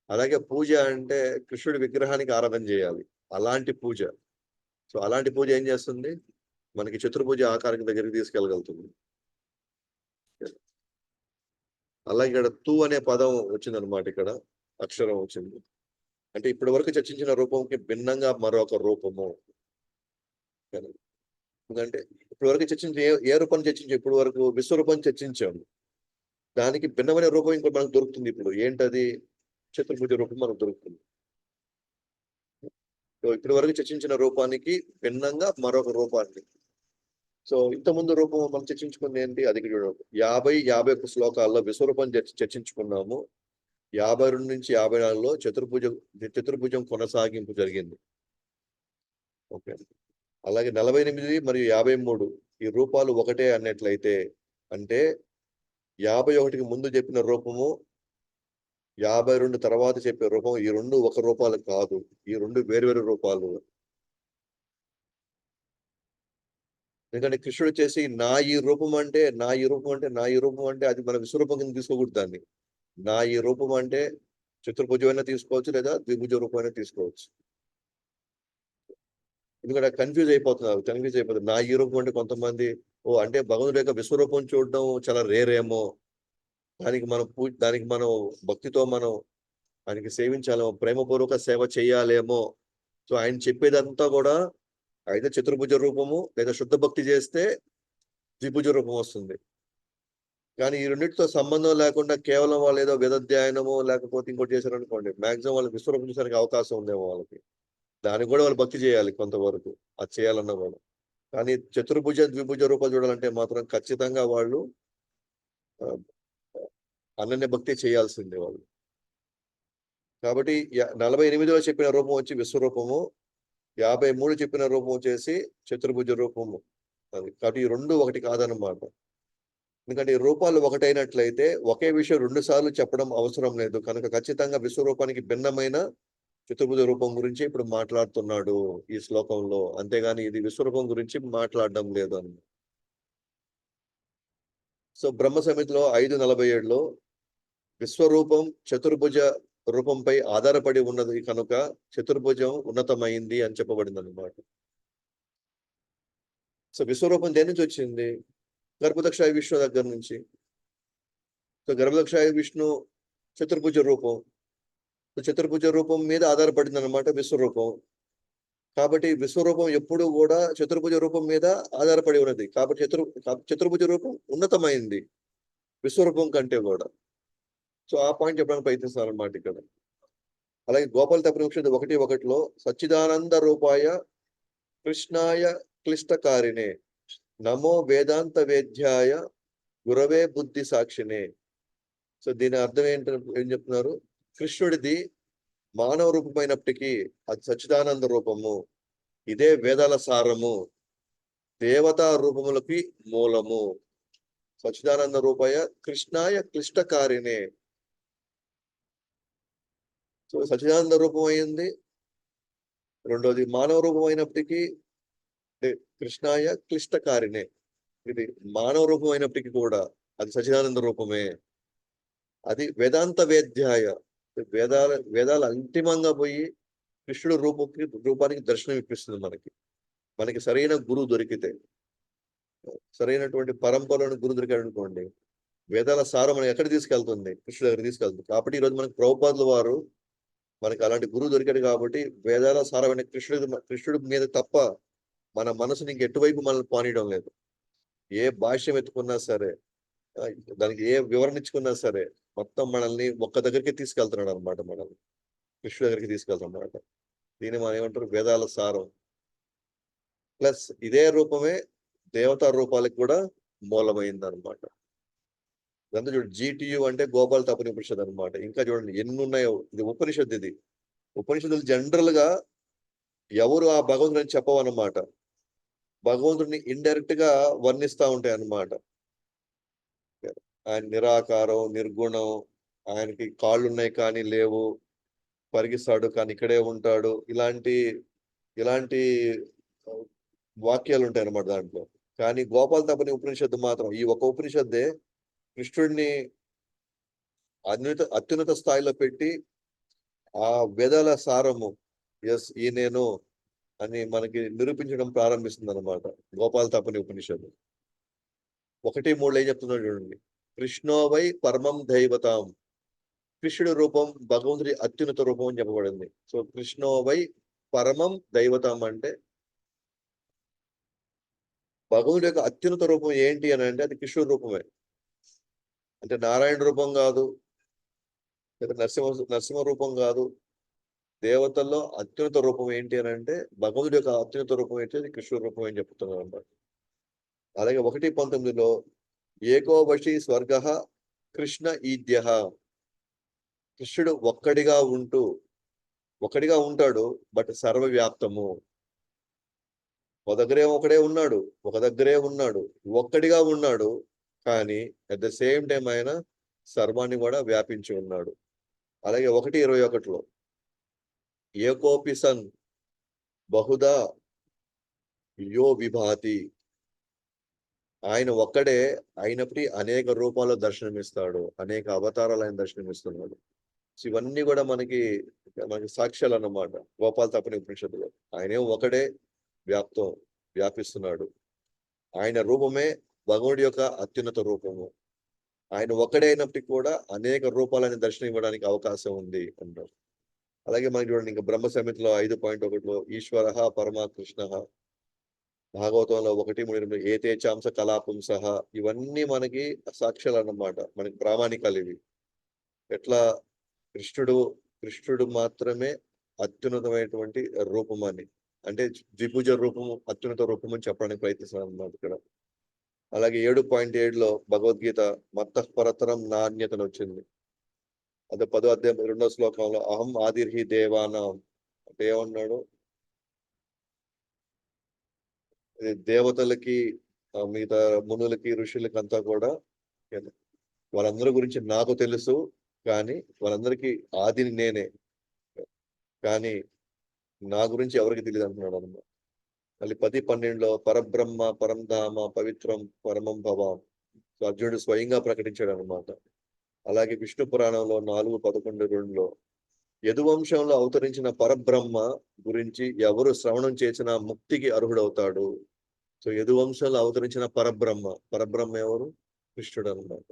అలాగే పూజ అంటే కృష్ణుడి విగ్రహానికి ఆరాధన చేయాలి, అలాంటి పూజ. సో అలాంటి పూజ ఏం చేస్తుంది? మనకి చతుర్భుజ ఆకారం దగ్గరికి తీసుకెళ్ళగలుగుతుంది. అలాగే ఇక్కడ తూ అనే పదం వచ్చిందనమాట, ఇక్కడ అక్షరం వచ్చింది. అంటే ఇప్పటి వరకు చర్చించిన రూపంకి భిన్నంగా మరొక రూపము. ఎందుకంటే ఇప్పటి వరకు చర్చించి ఏ రూపాన్ని చర్చించాం? ఇప్పటి వరకు విశ్వరూపాన్ని చర్చించాము. దానికి భిన్నమైన రూపం ఇంకోటి మనకు దొరుకుతుంది. ఇప్పుడు ఏంటది? చతుర్భుజ రూపం మనకు దొరుకుతుంది. ఇప్పటి వరకు చర్చించిన రూపానికి భిన్నంగా మరొక రూపాన్ని. సో ఇంతకుముందు రూపం మనం చర్చించుకుంది ఏంటి? అది 51 శ్లోకాల్లో విశ్వరూపం చర్చించుకున్నాము. 52 నుంచి 54లో చతుర్భుజం కొనసాగింపు జరిగింది. ఓకే. అలాగే 48 మరియు 53 ఈ రూపాలు ఒకటే అన్నట్లయితే, అంటే 51కి ముందు చెప్పిన రూపము, 52 తర్వాత చెప్పే రూపం, ఈ రెండు ఒక రూపాలు కాదు, ఈ రెండు వేరు రూపాలు. ఎందుకంటే కృష్ణుడు చేసి నా ఈ రూపం అంటే అది మన విశ్వరూపం కింద తీసుకోకూడదు. దాన్ని నా ఈ రూపం అంటే చతుర్భుజమైనా తీసుకోవచ్చు, లేదా ద్విభుజ రూపమైనా తీసుకోవచ్చు. ఎందుకంటే కన్ఫ్యూజ్ అయిపోతుంది. నా ఈ రూపం అంటే కొంతమంది అంటే భగవంతుడి యొక్క విశ్వరూపం చూడడం చాలా రేర్ ఏమో, దానికి మనం భక్తితో మనం ఆయనకి సేవించాలేమో, ప్రేమపూర్వక సేవ చేయాలేమో. సో ఆయన చెప్పేదంతా కూడా అయితే చతుర్భుజ రూపము లేదా శుద్ధ భక్తి చేస్తే ద్విభుజ రూపం వస్తుంది. కానీ ఈ రెండింటితో సంబంధం లేకుండా కేవలం వాళ్ళు ఏదో వేదాధ్యయనమో లేకపోతే ఇంకోటి చేశారనుకోండి, మాక్సిమం వాళ్ళకి విశ్వరూపం చూసడానికి అవకాశం ఉందేమో వాళ్ళకి. దానికి కూడా వాళ్ళు భక్తి చేయాలి కొంతవరకు, అది చేయాలన్నా కూడా. కానీ చతుర్భుజ ద్విభుజ రూపాలు చూడాలంటే మాత్రం ఖచ్చితంగా వాళ్ళు అనన్య భక్తి చేయాల్సిందే వాళ్ళు. కాబట్టి 48లో చెప్పిన రూపం వచ్చి విశ్వరూపము, 53 చెప్పిన రూపం వచ్చేసి చతుర్భుజ రూపము. అది కాబట్టి ఈ రెండు ఒకటి కాదనమాట. ఎందుకంటే ఈ రూపాలు ఒకటైనట్లయితే ఒకే విషయం 2 సార్లు చెప్పడం అవసరం లేదు. కనుక ఖచ్చితంగా విశ్వరూపానికి భిన్నమైన చతుర్భుజ రూపం గురించి ఇప్పుడు మాట్లాడుతున్నాడు ఈ శ్లోకంలో, అంతేగాని ఇది విశ్వరూపం గురించి మాట్లాడడం లేదు అని. సో బ్రహ్మ సమితిలో 5:47లో విశ్వరూపం చతుర్భుజ రూపంపై ఆధారపడి ఉన్నది కనుక చతుర్భుజం ఉన్నతమైంది అని చెప్పబడింది అనమాట. సో విశ్వరూపం దేని నుంచి వచ్చింది? గర్భదక్షాయ విష్ణు దగ్గర నుంచి. సో గర్భదక్షాయ విష్ణు చతుర్భుజ రూపం. చతుర్భుజ రూపం మీద ఆధారపడింది అనమాట విశ్వరూపం. కాబట్టి విశ్వరూపం ఎప్పుడు కూడా చతుర్భుజ రూపం మీద ఆధారపడి ఉన్నది. కాబట్టి చతుర్భుజ రూపం ఉన్నతమైంది విశ్వరూపం కంటే కూడా. సో ఆ పాయింట్ చెప్పడానికి ప్రయత్నిస్తారు అన్నమాట ఇక్కడ. అలాగే గోపాల తపనిషత్తు 1:1లో సచ్చిదానంద రూపాయ కృష్ణాయ క్లిష్టకారిణే నమో వేదాంత వేద్యాయ గురవే బుద్ధి సాక్షినే. సో దీని అర్థం ఏం చెప్తున్నారు? కృష్ణుడిది మానవ రూపమైనప్పటికీ అది సచ్చిదానంద రూపము, ఇదే వేదాల సారము, దేవతా రూపములకి మూలము. సచ్చిదానంద రూపాయ కృష్ణాయ క్లిష్టకారిణే. సో సచ్చిదానంద రూపం అయింది. రెండోది మానవ రూపం అయినప్పటికీ కృష్ణాయ క్లిష్టకారిణే. ఇది మానవ రూపం అయినప్పటికీ కూడా అది సచ్చిదానంద రూపమే. అది వేదాంత వేద్యాయ, వేదాల అంతిమంగా పోయి కృష్ణుడు రూపానికి దర్శనం ఇప్పిస్తుంది మనకి సరైన గురువు దొరికితే, సరైనటువంటి పరంపరను గురువు దొరికాడు అనుకోండి, వేదాల సారం మనం ఎక్కడ తీసుకెళ్తుంది? కృష్ణుడు దగ్గర తీసుకెళ్తుంది. కాబట్టి ఈరోజు మనకి ప్రభుపాదుల వారు మనకి అలాంటి గురువు దొరికాడు కాబట్టి వేదాల సారమైన కృష్ణుడి మీద తప్ప మన మనసుని ఇంకెటువైపు మనల్ని పోనీయడం లేదు. ఏ భాష్యం ఎత్తుకున్నా సరే, దానికి ఏ వివరణ ఇచ్చుకున్నా సరే, మొత్తం మనల్ని ఒక్క దగ్గరికి తీసుకెళ్తున్నాడు అనమాట. మనల్ని కృష్ణుడి దగ్గరికి తీసుకెళ్తామన్నమాట. దీన్ని మనం ఏమంటారు, వేదాల సారం. ప్లస్ ఇదే రూపమే దేవతా రూపాలకు కూడా మూలమైంది అనమాట. ఇదంతా చూడండి, GTU అంటే గోపాల తపనిపనిషద్ అనమాట. ఇంకా చూడండి ఎన్ని ఉన్నాయో. ఇది ఉపనిషత్తు. ఇది ఉపనిషత్తులు జనరల్ గా ఎవరు ఆ భగవంతుని చెప్పవన్నమాట. భగవంతుడిని ఇండైరెక్ట్ గా వర్ణిస్తా ఉంటాయి అన్నమాట. ఆయన నిరాకారం, నిర్గుణం, ఆయనకి కాళ్ళు ఉన్నాయి కానీ లేవు, పరిగిస్తాడు కానీ ఇక్కడే ఉంటాడు, ఇలాంటి ఇలాంటి వాక్యాలు ఉంటాయి అన్నమాట దాంట్లో. కానీ గోపాల తపని ఉపనిషత్తు మాత్రం, ఈ ఒక ఉపనిషత్తే కృష్ణుడిని అత్యున్నత స్థాయిలో పెట్టి ఆ వేదాల సారము, ఎస్ ఈ నేను అని మనకి నిరూపించడం ప్రారంభిస్తుంది అనమాట గోపాల తపని ఉపనిషత్తు. 1:3 ఏం చెప్తున్నాడు చూడండి. కృష్ణోవై పరమం దైవతాం. కృష్ణుడి రూపం భగవంతుడి అత్యున్నత రూపం అని చెప్పబడింది. సో కృష్ణోవై పరమం దైవతాం అంటే భగవంతుడి యొక్క అత్యున్నత రూపం ఏంటి అని అంటే అది కృష్ణుడి రూపమే. అంటే నారాయణ రూపం కాదు, లేదా నరసింహ రూపం కాదు. దేవతల్లో అత్యున్నత రూపం ఏంటి అని అంటే భగవంతుడి యొక్క అత్యున్నత రూపం ఏంటి, అది కృష్ణుడి రూపం అని చెప్తున్నారు అన్నమాట. అలాగే 1:19 ఏకో వశి స్వర్గ కృష్ణ ఈద్య. కృష్ణుడు ఒక్కడిగా ఉంటాడు, బట్ సర్వవ్యాప్తము. ఒక దగ్గరే ఉన్నాడు, ఒక్కడిగా ఉన్నాడు, కానీ అట్ ద సేమ్ టైం ఆయన సర్వాన్ని కూడా వ్యాపించి ఉన్నాడు. అలాగే 1:21 ఏకోపి సన్ బహుదా యో విభాతి. ఆయన ఒక్కడే అయినప్పటికీ అనేక రూపాల్లో దర్శనమిస్తాడు, అనేక అవతారాలు ఆయన దర్శనమిస్తున్నాడు. ఇవన్నీ కూడా మనకి సాక్ష్యాలు అన్నమాట గోపాల తపని ఉపనిషత్తులో. ఆయనే ఒకడే వ్యాపిస్తున్నాడు. ఆయన రూపమే భగవుడి యొక్క అత్యున్నత రూపము. ఆయన ఒక్కడే అయినప్పటికీ కూడా అనేక రూపాలని దర్శనం ఇవ్వడానికి అవకాశం ఉంది అంటారు. అలాగే మనకి చూడండి, ఇంకా బ్రహ్మ సమితిలో 5.1 ఈశ్వర పరమ కృష్ణ. భాగవతంలో 1:3 ఏతే చాంస కళాపుంసహ. ఇవన్నీ మనకి సాక్ష్యాలు అన్నమాట, మనకి ప్రామాణికాలు ఇవి. ఎట్లా కృష్ణుడు మాత్రమే అత్యున్నతమైనటువంటి రూపం అని, అంటే ద్విభుజ రూపము అత్యున్నత రూపం అని చెప్పడానికి ప్రయత్నిస్తున్నాను అన్నమాట ఇక్కడ. అలాగే 7.7 భగవద్గీత మత్తఃపరతరం నాణ్యతను వచ్చింది. అదే 10వ అధ్యాయం 2వ శ్లోకంలో అహం ఆదిర్హి దేవానాం అంటే ఏమన్నాడు, దేవతలకి మిగతా మునులకి ఋషులకి అంతా కూడా వాళ్ళందరి గురించి నాకు తెలుసు, కానీ వాళ్ళందరికీ ఆదిని నేనే, కానీ నా గురించి ఎవరికి తెలియదు అంటున్నాడు అన్నమాట. మళ్ళీ 10:12 పరబ్రహ్మ పరంధామ పవిత్రం పరమం భవాం. అర్జునుడు స్వయంగా ప్రకటించాడు అనమాట. అలాగే విష్ణు పురాణంలో 4:11-2 యదువంశంలో అవతరించిన పరబ్రహ్మ గురించి ఎవరు శ్రవణం చేసినా ముక్తికి అర్హుడవుతాడు. సో యదువంశంలో అవతరించిన పరబ్రహ్మ ఎవరు? కృష్ణుడు అన్నమాట.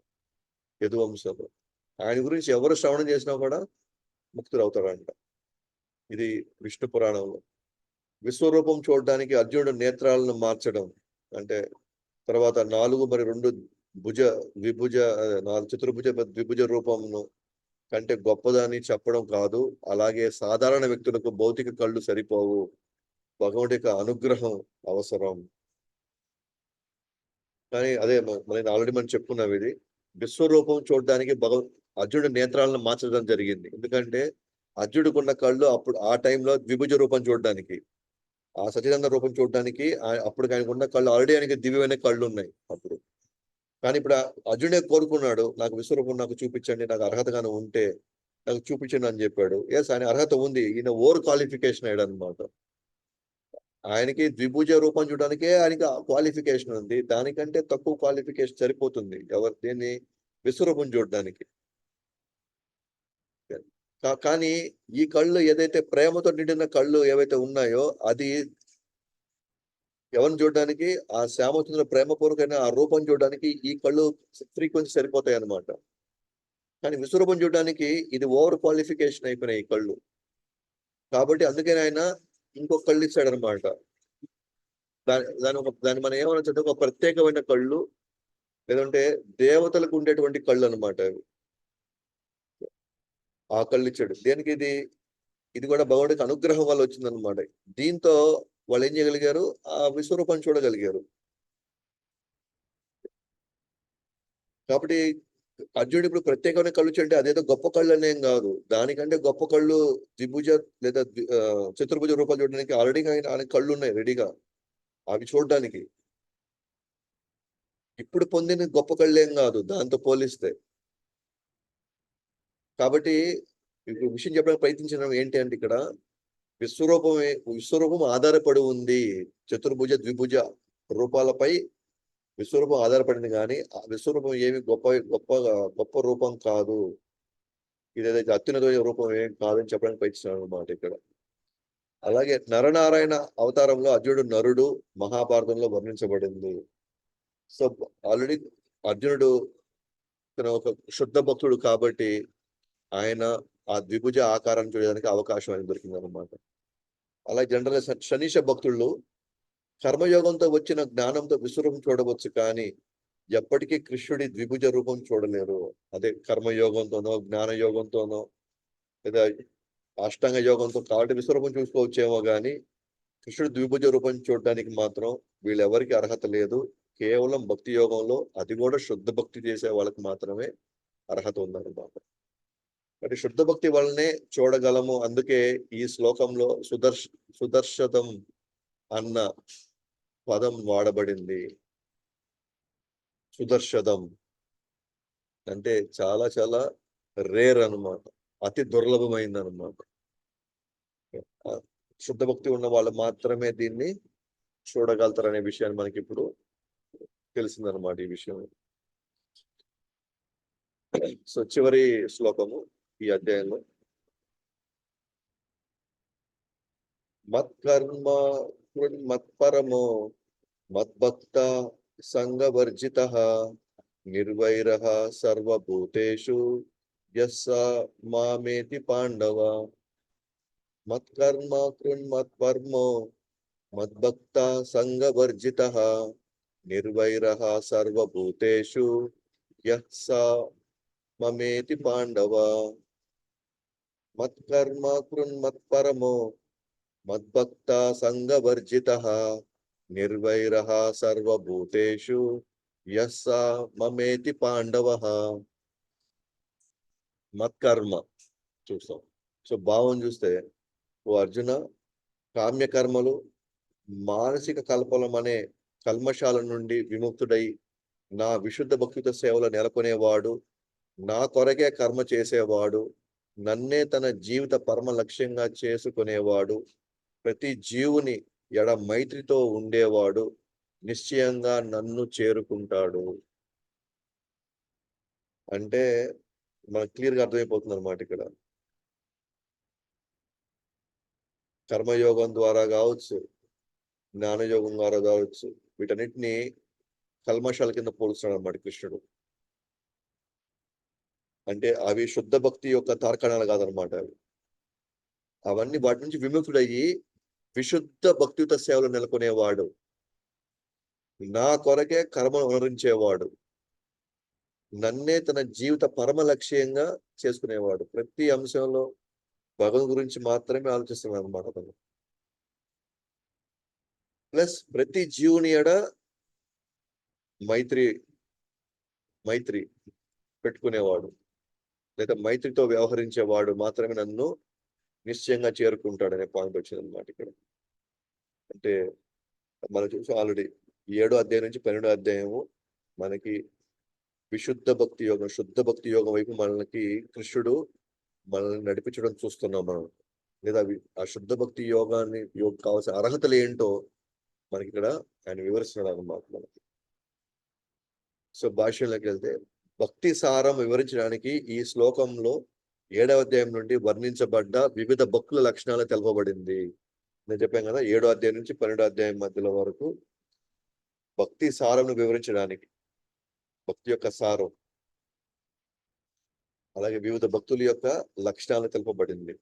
యదువంశంలో ఆయన గురించి ఎవరు శ్రవణం చేసినా కూడా ముక్తుడు అవుతాడంట. ఇది విష్ణు పురాణంలో. విశ్వరూపం చూడడానికి అర్జునుడు నేత్రాలను మార్చడం అంటే, తర్వాత 4 చతుర్భుజ ద్విభుజ రూపంను కంటే గొప్పదని చెప్పడం కాదు. అలాగే సాధారణ వ్యక్తులకు భౌతిక కళ్ళు సరిపోవు, భగవంతుడి యొక్క అనుగ్రహం అవసరం. కానీ అదే ఆల్రెడీ మనం చెప్పుకున్నాం, ఇది విశ్వరూపం చూడడానికి అర్జునుడి నేత్రాలను మార్చడం జరిగింది. ఎందుకంటే అర్జునుడికున్న కళ్ళు అప్పుడు ఆ టైంలో ద్విభుజ రూపం చూడడానికి, ఆ సచిదానంద రూపం చూడడానికి అప్పుడు ఆయనకు ఉన్న కళ్ళు ఆల్రెడీ ఆయనకి దివ్యమైన కళ్ళు ఉన్నాయి అప్పుడు. కానీ ఇప్పుడు అర్జునుడే కోరుకున్నాడు, నాకు విశ్వరూపం నాకు చూపించండి, నాకు అర్హతగానే ఉంటే నాకు చూపించండి అని చెప్పాడు. ఎస్, ఆయన అర్హత ఉంది, ఈయన ఓవర్ క్వాలిఫికేషన్ అయ్యాడు అనమాట. ఆయనకి ద్విభుజ రూపం చూడడానికే ఆయనకి క్వాలిఫికేషన్ ఉంది, దానికంటే తక్కువ క్వాలిఫికేషన్ సరిపోతుంది దీన్ని విశ్వరూపం చూడడానికి. కానీ ఈ కళ్ళు ఏదైతే ప్రేమతో నిండిన కళ్ళు ఏవైతే ఉన్నాయో, అది ఎవరిని చూడడానికి, ఆ శ్యామచంద్ర ప్రేమపూర్వకమైన ఆ రూపం చూడడానికి ఈ కళ్ళు ఫ్రీక్వెన్సీ సరిపోతాయి అన్నమాట. కానీ విశ్వరూపం చూడడానికి ఇది ఓవర్ క్వాలిఫికేషన్ అయిపోయినాయి ఈ కళ్ళు. కాబట్టి అందుకని ఆయన ఇంకొక కళ్ళు ఇచ్చాడు అనమాట. దాన్ని మనం ఏమనొచ్చంటే ఒక ప్రత్యేకమైన కళ్ళు, లేదంటే దేవతలకు ఉండేటువంటి కళ్ళు అనమాట అవి. ఆ కళ్ళు ఇచ్చాడు. దేనికి ఇది? ఇది కూడా భగవంతుడికి అనుగ్రహం వల్ల వచ్చిందనమాట. దీంతో వాళ్ళు ఏం చేయగలిగారు? ఆ విశ్వరూపాన్ని చూడగలిగారు. కాబట్టి అర్జునుడు ఇప్పుడు ప్రత్యేకమైన కళ్ళు అంటే అదేదో గొప్ప కళ్ళు అనేం కాదు. దానికంటే గొప్ప కళ్ళు ద్విభుజ లేదా చతుర్భుజ రూపాలు చూడడానికి ఆల్రెడీ ఆయనకి కళ్ళు ఉన్నాయి రెడీగా. అవి చూడడానికి. ఇప్పుడు పొందిన గొప్ప కళ్ళేం కాదు దాంతో పోలిస్తే. కాబట్టి ఇప్పుడు విషయం చెప్పడానికి ప్రయత్నించడం ఏంటి అంటే ఇక్కడ విశ్వరూపం ఆధారపడి ఉంది. చతుర్భుజ, ద్విభుజ రూపాలపై విశ్వరూపం ఆధారపడింది కానీ ఆ విశ్వరూపం ఏమి గొప్ప రూపం కాదు. ఇదేదైతే అత్యున్నతమైన రూపం ఏం కాదని చెప్పడానికి ప్రయత్నిస్తున్నాను అనమాట ఇక్కడ. అలాగే నరనారాయణ అవతారంలో అర్జునుడు నరుడు మహాభారతంలో వర్ణించబడింది. సో ఆల్రెడీ అర్జునుడు తన ఒక శుద్ధ భక్తుడు కాబట్టి ఆయన ఆ ద్విభుజ ఆకారాన్ని చూడడానికి అవకాశం అనేది దొరికింది అనమాట. అలాగే జనరల్ శనీష భక్తులు కర్మయోగంతో వచ్చిన జ్ఞానంతో విశ్వరూపం చూడవచ్చు కానీ ఎప్పటికీ కృష్ణుడి ద్విభుజ రూపం చూడలేరు. అదే కర్మయోగంతోనో జ్ఞాన యోగంతోనో లేదా అష్టాంగ యోగంతో కాబట్టి విశ్వరూపం చూసుకోవచ్చేమో కానీ కృష్ణుడి ద్విభుజ రూపం చూడడానికి మాత్రం వీళ్ళెవరికి అర్హత లేదు. కేవలం భక్తి యోగంలో, అది కూడా శుద్ధ భక్తి చేసే వాళ్ళకి మాత్రమే అర్హత ఉందన్నమాట. అంటే శుద్ధ భక్తి వల్లనే చూడగలము. అందుకే ఈ శ్లోకంలో సుదర్శతం అన్న పదం వాడబడింది. సుదర్శనం అంటే చాలా చాలా రేర్ అన్నమాట. అతి దుర్లభమైంది అన్నమాట. శుద్ధ భక్తి ఉన్న వాళ్ళు మాత్రమే దీన్ని చూడగలుగుతారనే విషయాన్ని మనకి ఇప్పుడు తెలిసిందనమాట ఈ విషయం. సో చివరి శ్లోకము ఈ అధ్యాయంలో మత్కర్మ మత్పరమో మద్భక్త సంగవర్జిత నిర్వైర సర్వభూతేషు యస్స మామేతి పాండవ. మత్కర్మ కృన్మత్పర్మో మద్భక్త సంగవర్జిత నిర్వైర సర్వభూతేషు యస్స మమేతి పాండవ. మత్కర్మ కృన్మత్పరమో మద్భక్త సంగవర్జిత నిర్వైర సర్వభూతేషు యస్స మమేతి పాండవ. మత్కర్మ చూస్తాం. సో భావం చూస్తే ఓ అర్జున, కామ్యకర్మలు మానసిక కల్పలం అనే కల్మశాల నుండి విముక్తుడై నా విశుద్ధ భక్తితో సేవలో నెలకొనేవాడు, నా కొరకే కర్మ చేసేవాడు, నన్నే తన జీవిత పరమ లక్ష్యంగా చేసుకునేవాడు, ప్రతి జీవుని ఎడ మైత్రితో ఉండేవాడు నిశ్చయంగా నన్ను చేరుకుంటాడు. అంటే మనకు క్లియర్గా అర్థమైపోతుంది అనమాట. ఇక్కడ కర్మయోగం ద్వారా కావచ్చు, జ్ఞానయోగం ద్వారా కావచ్చు, వీటన్నిటిని కల్మషాల కింద పోలుస్తాడు అన్నమాట కృష్ణుడు. అంటే అవి శుద్ధ భక్తి యొక్క తార్కాణాలు కాదనమాట. అవన్నీ వాటి నుంచి విముక్తుడయ్యి విశుద్ధ భక్తియుత సేవలు నెలకొనేవాడు, నా కొరకే కర్మను అనుసరించేవాడు, నన్నే తన జీవిత పరమ లక్ష్యంగా చేసుకునేవాడు. ప్రతి అంశంలో భగవంతుని గురించి మాత్రమే ఆలోచిస్తున్నాడు అనమాట తను. ప్లస్ ప్రతి జీవుని ఎడ మైత్రి పెట్టుకునేవాడు లేదా మైత్రితో వ్యవహరించేవాడు మాత్రమే నన్ను నిశ్చయంగా చేరుకుంటాడనే పాయింట్ వచ్చింది అనమాట ఇక్కడ. అంటే మనం చూసాం ఆల్రెడీ 7వ అధ్యాయం నుంచి 12వ అధ్యాయము మనకి విశుద్ధ భక్తి యోగం, శుద్ధ భక్తి యోగం వైపు మనకి కృష్ణుడు మనల్ని నడిపించడం చూస్తున్నాం మనం. లేదా ఆ శుద్ధ భక్తి యోగాన్ని కావాల్సిన అర్హతలు ఏంటో మనకి ఇక్కడ ఆయన వివరిస్తున్నాడు అన్నమాట మనకి. సో భాష్యంలోకి వెళ్తే భక్తి సారం వివరించడానికి ఈ శ్లోకంలో 7వ అధ్యాయం నుండి వర్ణించబడ్డ వివిధ భక్తుల లక్షణాలు తెలపబడింది. నేను చెప్పాను కదా, 7వ అధ్యాయం నుంచి 12వ అధ్యాయం మధ్యలో వరకు భక్తి సారంను వివరించడానికి, భక్తి యొక్క సారం, అలాగే వివిధ భక్తుల యొక్క లక్షణాలు తెలుపబడింది.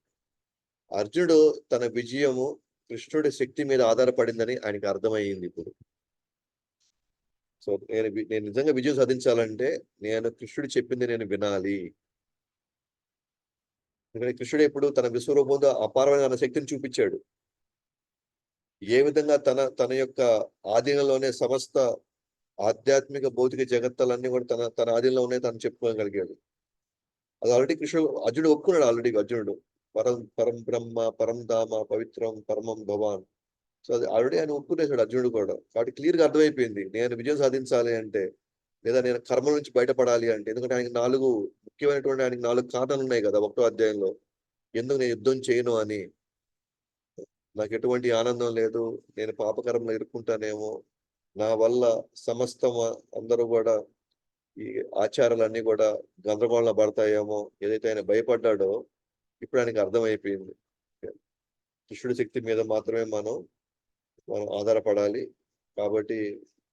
అర్జునుడు తన విజయము కృష్ణుడి శక్తి మీద ఆధారపడిందని ఆయనకి అర్థమయ్యింది ఇప్పుడు. సో నేను నిజంగా విజయం సాధించాలంటే నేను కృష్ణుడు చెప్పింది నేను వినాలి. ఎందుకంటే కృష్ణుడు ఎప్పుడు తన విశ్వరూపంతో అపారమైన శక్తిని చూపించాడు. ఏ విధంగా తన యొక్క ఆధీనంలోనే సమస్త ఆధ్యాత్మిక భౌతిక జగత్తులన్నీ కూడా తన ఆధీనంలో ఉన్నాయి తను చెప్పుకోగలిగాడు. అది ఆల్రెడీ కృష్ణుడు అర్జునుడు ఒప్పుకున్నాడు. ఆల్రెడీ అర్జునుడు పరం బ్రహ్మ పరం ధామ పవిత్రం పరమం భవాన్. సో అది ఆల్రెడీ ఆయన ఒప్పుకునేసాడు అర్జునుడు కూడా. కాబట్టి క్లియర్ గా అర్థమైపోయింది నేను విజయం సాధించాలి అంటే, లేదా నేను కర్మల నుంచి బయటపడాలి అంటే. ఎందుకంటే ఆయనకి ఆయనకి 4 కారణాలు ఉన్నాయి కదా 1వ అధ్యాయంలో. ఎందుకు నేను యుద్ధం చేయను అని. నాకు ఎటువంటి ఆనందం లేదు, నేను పాపకర్మలో ఇరుక్కుంటానేమో, నా వల్ల సమస్తం అందరూ కూడా ఈ ఆచారాలన్నీ కూడా గందరగోళంలో పడతాయేమో, ఏదైతే ఆయన భయపడ్డాడో ఇప్పుడు ఆయనకి అర్థమైపోయింది. కృష్ణుడి శక్తి మీద మాత్రమే మనం ఆధారపడాలి. కాబట్టి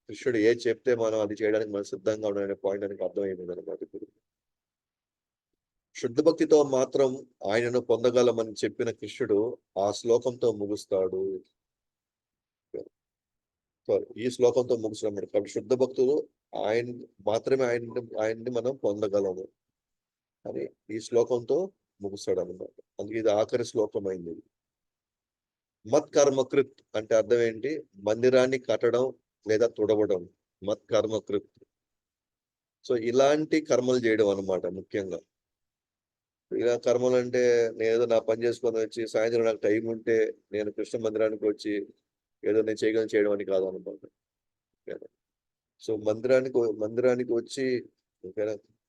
కృష్ణుడు ఏది చెప్తే మనం అది చేయడానికి మనం సిద్ధంగా ఉండాలనే పాయింట్ ఆయనకి అర్థమైపోయింది అనమాట. ఇప్పుడు శుద్ధ భక్తితో మాత్రం ఆయనను పొందగలమని చెప్పిన కృష్ణుడు ఆ శ్లోకంతో ముగుస్తాడు. ఈ శ్లోకంతో ముగుస్తున్నాడు. కాబట్టి శుద్ధ భక్తులు మాత్రమే ఆయన్ని మనం పొందగలము అని ఈ శ్లోకంతో ముగుస్తాడు అనమాట. అందుకే ఇది ఆఖరి శ్లోకం అయింది. మత్ కర్మకృత్ అంటే అర్థం ఏంటి? మందిరాన్ని కట్టడం లేదా తుడవడం. మత్ కర్మకృత్. సో ఇలాంటి కర్మలు చేయడం అనమాట ముఖ్యంగా. ఇలా కర్మలు అంటే నేను ఏదో నా పని చేసుకొని వచ్చి సాయంత్రం నాకు టైం ఉంటే నేను కృష్ణ మందిరానికి వచ్చి ఏదో నేను చేయడం అని కాదు అనమాట. సో మందిరానికి వచ్చి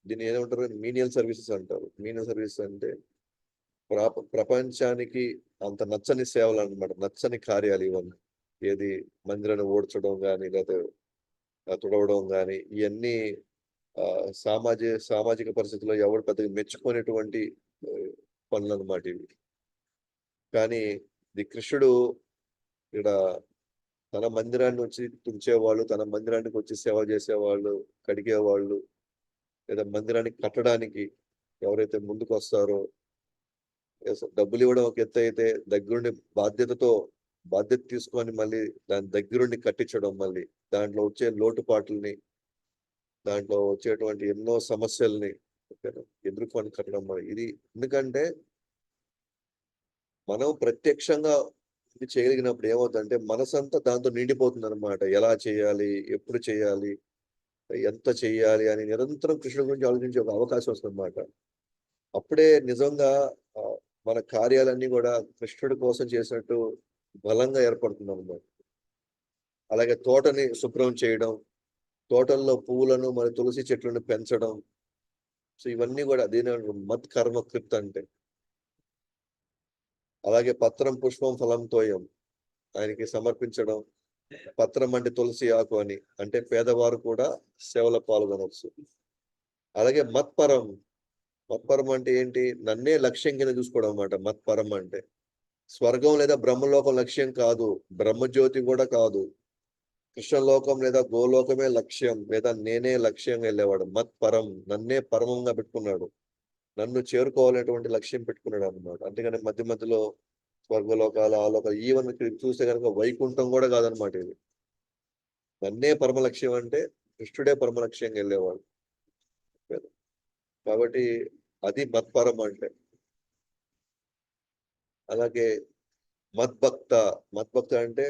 దీన్ని ఏమంటారు? మీనియల్ సర్వీసెస్ అంటారు. మీనియల్ సర్వీసెస్ అంటే ప్రపంచానికి అంత నచ్చని సేవలు అనమాట. నచ్చని కార్యాలు ఇవన్నీ. ఏది మందిరాన్ని ఓడ్చడం కానీ లేదా తుడవడం కానీ ఇవన్నీ సామాజిక పరిస్థితుల్లో ఎవరు పెద్దగా మెచ్చుకునేటువంటి పనులు అనమాట ఇవి. కానీ ఇది కృష్ణుడు ఇక్కడ తన మందిరాన్ని వచ్చి తుడిచేవాళ్ళు, తన మందిరానికి వచ్చి సేవ చేసేవాళ్ళు, కడిగేవాళ్ళు, లేదా మందిరానికి కట్టడానికి ఎవరైతే ముందుకు వస్తారో, డబ్బులు ఇవ్వడం ఒక ఎత్తు అయితే దగ్గరుండి బాధ్యత తీసుకొని మళ్ళీ దాని దగ్గరుండి కట్టించడం, మళ్ళీ దాంట్లో వచ్చే లోటుపాట్లని, దాంట్లో వచ్చేటువంటి ఎన్నో సమస్యల్ని ఎదుర్కొని కట్టడం. ఇది ఎందుకంటే మనం ప్రత్యక్షంగా ఇది చేయగలిగినప్పుడు ఏమవుతుందంటే మనసంతా దాంతో నిండిపోతుంది అనమాట. ఎలా చేయాలి, ఎప్పుడు చేయాలి, ఎంత చెయ్యాలి అని నిరంతరం కృష్ణుడి గురించి ఆలోచించే ఒక అవకాశం వస్తుంది అన్నమాట. అప్పుడే నిజంగా మన కార్యాలన్నీ కూడా కృష్ణుడి కోసం చేసినట్టు బలంగా ఏర్పడుతుంది అన్నమాట. అలాగే తోటని శుభ్రం చేయడం, తోటల్లో పువ్వులను మరి తులసి చెట్లను పెంచడం. సో ఇవన్నీ కూడా దీని మత్ కర్మకృత్ అంటే. అలాగే పత్రం పుష్పం ఫలం తోయం ఆయనకి సమర్పించడం. పత్రం అంటే తులసి ఆకు అని, అంటే పేదవారు కూడా సేవలో పాల్గొనవచ్చు. అలాగే మత్పరం అంటే ఏంటి? నన్నే లక్ష్యం కింద చూసుకోవడం అన్నమాట. మత్పరం అంటే స్వర్గం లేదా బ్రహ్మలోకం లక్ష్యం కాదు, బ్రహ్మజ్యోతి కూడా కాదు. కృష్ణలోకం లేదా గోలోకమే లక్ష్యం, లేదా నేనే లక్ష్యం వెళ్ళేవాడు. మత్పరం, నన్నే పరమంగా పెట్టుకున్నాడు, నన్ను చేరుకోవాలనేటువంటి లక్ష్యం పెట్టుకున్నాడు అనమాట. అంతేగాని మధ్యలో స్వర్గలోకాలు ఆలోకాలు ఈవెన్ చూస్తే కనుక వైకుంఠం కూడా కాదనమాట. ఇది నన్నే పరమ లక్ష్యం అంటే కృష్ణుడే పరమ లక్ష్యంగా వెళ్ళేవాడు. కాబట్టి అది మత్పరం అంటే. అలాగే మద్భక్త అంటే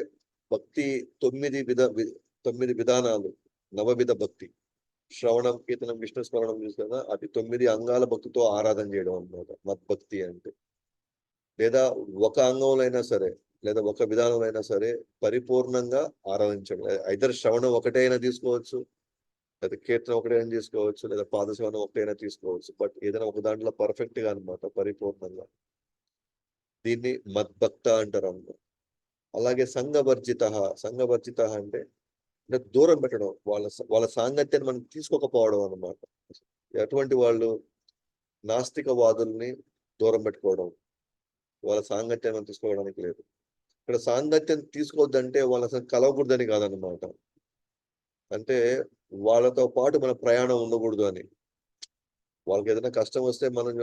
భక్తి 9 విధానాలు, నవవిధ భక్తి. శ్రవణం, కీర్తనం, విష్ణు స్మరణం చూసుకున్నా అది 9 అంగాల భక్తితో ఆరాధన చేయడం అన్నమాట మద్భక్తి అంటే. లేదా ఒక అంగంలో అయినా సరే, లేదా ఒక విధానంలో అయినా సరే పరిపూర్ణంగా ఆరాధించడం. ఐదర్ శ్రవణం ఒకటైనా తీసుకోవచ్చు, లేదా కీర్తనం ఒకటైనా తీసుకోవచ్చు, లేదా పాదశ్రవణం ఒకటైనా తీసుకోవచ్చు. బట్ ఏదైనా ఒక దాంట్లో పర్ఫెక్ట్ గా అనమాట, పరిపూర్ణంగా. దీన్ని మద్భక్త అంటారు అన్నమాట. అలాగే సంఘవర్జిత అంటే దూరం పెట్టడం, వాళ్ళ సాంగత్యాన్ని మనం తీసుకోకపోవడం అన్నమాట. ఎటువంటి వాళ్ళు? నాస్తికవాదుల్ని దూరం పెట్టుకోవడం, వాళ్ళ సాంగత్యాన్ని మనం తీసుకోవడానికి లేదు. ఇక్కడ సాంగత్యం తీసుకోవద్దంటే వాళ్ళ అసలు కలవకూడదని కాదనమాట. అంటే వాళ్ళతో పాటు మన ప్రయాణం ఉండకూడదు అని. వాళ్ళకి ఏదైనా కష్టం వస్తే మనం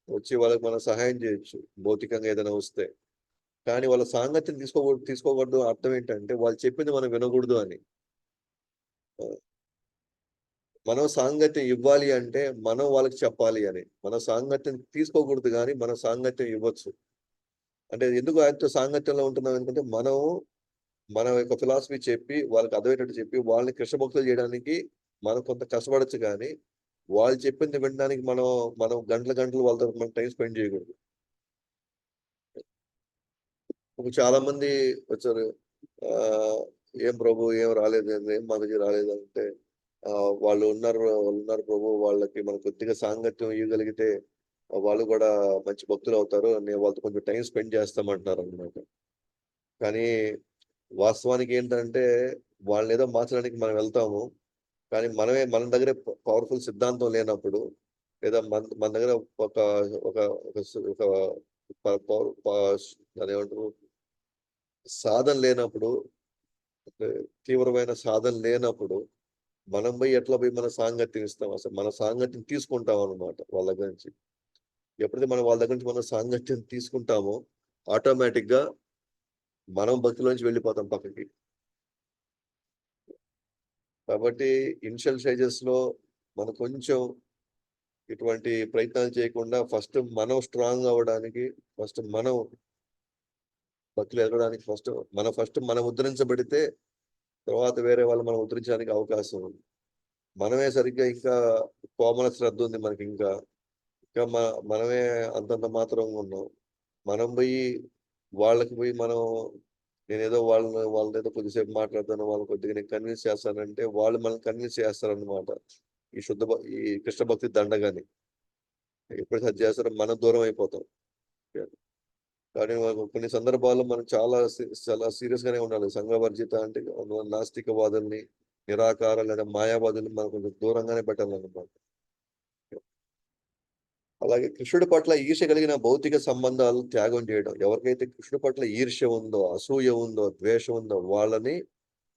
వచ్చి వాళ్ళకి మనం సహాయం చేయొచ్చు, భౌతికంగా ఏదైనా వస్తే. కానీ వాళ్ళ సాంగత్యం తీసుకోకూడదు అర్థం ఏంటంటే వాళ్ళు చెప్పింది మనం వినకూడదు అని. మనం సాంగత్యం ఇవ్వాలి అంటే మనం వాళ్ళకి చెప్పాలి అని. మన సాంగత్యం తీసుకోకూడదు గానీ మన సాంగత్యం ఇవ్వచ్చు. అంటే ఎందుకు ఆయనతో సాంగత్యంలో ఉంటున్నాం ఎందుకంటే మన యొక్క ఫిలాసఫీ చెప్పి వాళ్ళకి అర్థమయ్యేటట్టు చెప్పి వాళ్ళని కృష్ణ భక్తులు చేయడానికి మనం కొంత కష్టపడొచ్చు కానీ వాళ్ళు చెప్పింది వినడానికి మనం గంటలు వాళ్ళతో మనం టైం స్పెండ్ చేయకూడదు. ఇప్పుడు చాలా మంది వచ్చారు. ఏం ప్రభు ఏం రాలేదు, ఏం మా దగ్గర రాలేదంటే వాళ్ళు ఉన్నారు ప్రభు, వాళ్ళకి మనం కొద్దిగా సాంగత్యం ఇవ్వగలిగితే వాళ్ళు కూడా మంచి భక్తులు అవుతారు. నేను వాళ్ళతో కొంచెం టైం స్పెండ్ చేస్తామంటున్నారు అనమాట. కానీ వాస్తవానికి ఏంటంటే వాళ్ళని ఏదో మార్చడానికి మనం వెళ్తాము. కానీ మన దగ్గరే పవర్ఫుల్ సిద్ధాంతం లేనప్పుడు లేదా మన దగ్గర ఒక ఒక ఒక సు- ఒక ప- పవర్ దాన్నేమంటారు సాధన లేనప్పుడు, అంటే తీవ్రమైన సాధన లేనప్పుడు మనం ఎట్లా పోయి మన సాంగత్యం ఇస్తాం, అసలు మన సాంగత్యం తీసుకుంటాం అనమాట వాళ్ళ దగ్గర నుంచి. ఎప్పుడైతే మనం వాళ్ళ దగ్గర నుంచి మన సాంగత్యం తీసుకుంటామో ఆటోమేటిక్ గా మనం భక్తిలోంచి వెళ్ళిపోతాం పక్కకి. కాబట్టి ఇనిషియల్ స్టేజెస్ లో మనం కొంచెం ఇటువంటి ప్రయత్నాలు చేయకుండా ఫస్ట్ మనం స్ట్రాంగ్ అవ్వడానికి, ఫస్ట్ మనం భక్తులు ఎదగడానికి ఫస్ట్ మనం ఉద్ధరించబడితే తర్వాత వేరే వాళ్ళు మనం ఉద్ధరించడానికి అవకాశం ఉంది. మనమే సరిగ్గా ఇంకా కోమల శ్రద్ధ ఉంది మనకి ఇంకా ఇంకా మనమే అంతంత మాత్రంగా ఉన్నాం. మనం పోయి వాళ్ళకి పోయి నేనేదో వాళ్ళేదో కొద్దిసేపు మాట్లాడతాను, వాళ్ళు కొద్దిగా నేను కన్విన్స్ చేస్తానంటే వాళ్ళు మనల్ని కన్విన్స్ చేస్తారనమాట. ఈ కృష్ణ భక్తి దండగాని ఎప్పుడైతే అది చేస్తారో మనం దూరం అయిపోతాం. కానీ కొన్ని సందర్భాల్లో మనం చాలా సీరియస్ గానే ఉండాలి. సంఘవర్జిత అంటే నాస్తికవాదుల్ని, నిరాకార లేదా మాయావాదుల్ని మనం కొంచెం దూరంగానే పెట్టాలన్నమాట. అలాగే కృష్ణుడి పట్ల ఈర్ష్య కలిగిన భౌతిక సంబంధాలు త్యాగం చేయడం. ఎవరికైతే కృష్ణుడి పట్ల ఈర్ష్య ఉందో, అసూయ ఉందో, ద్వేషం ఉందో వాళ్ళని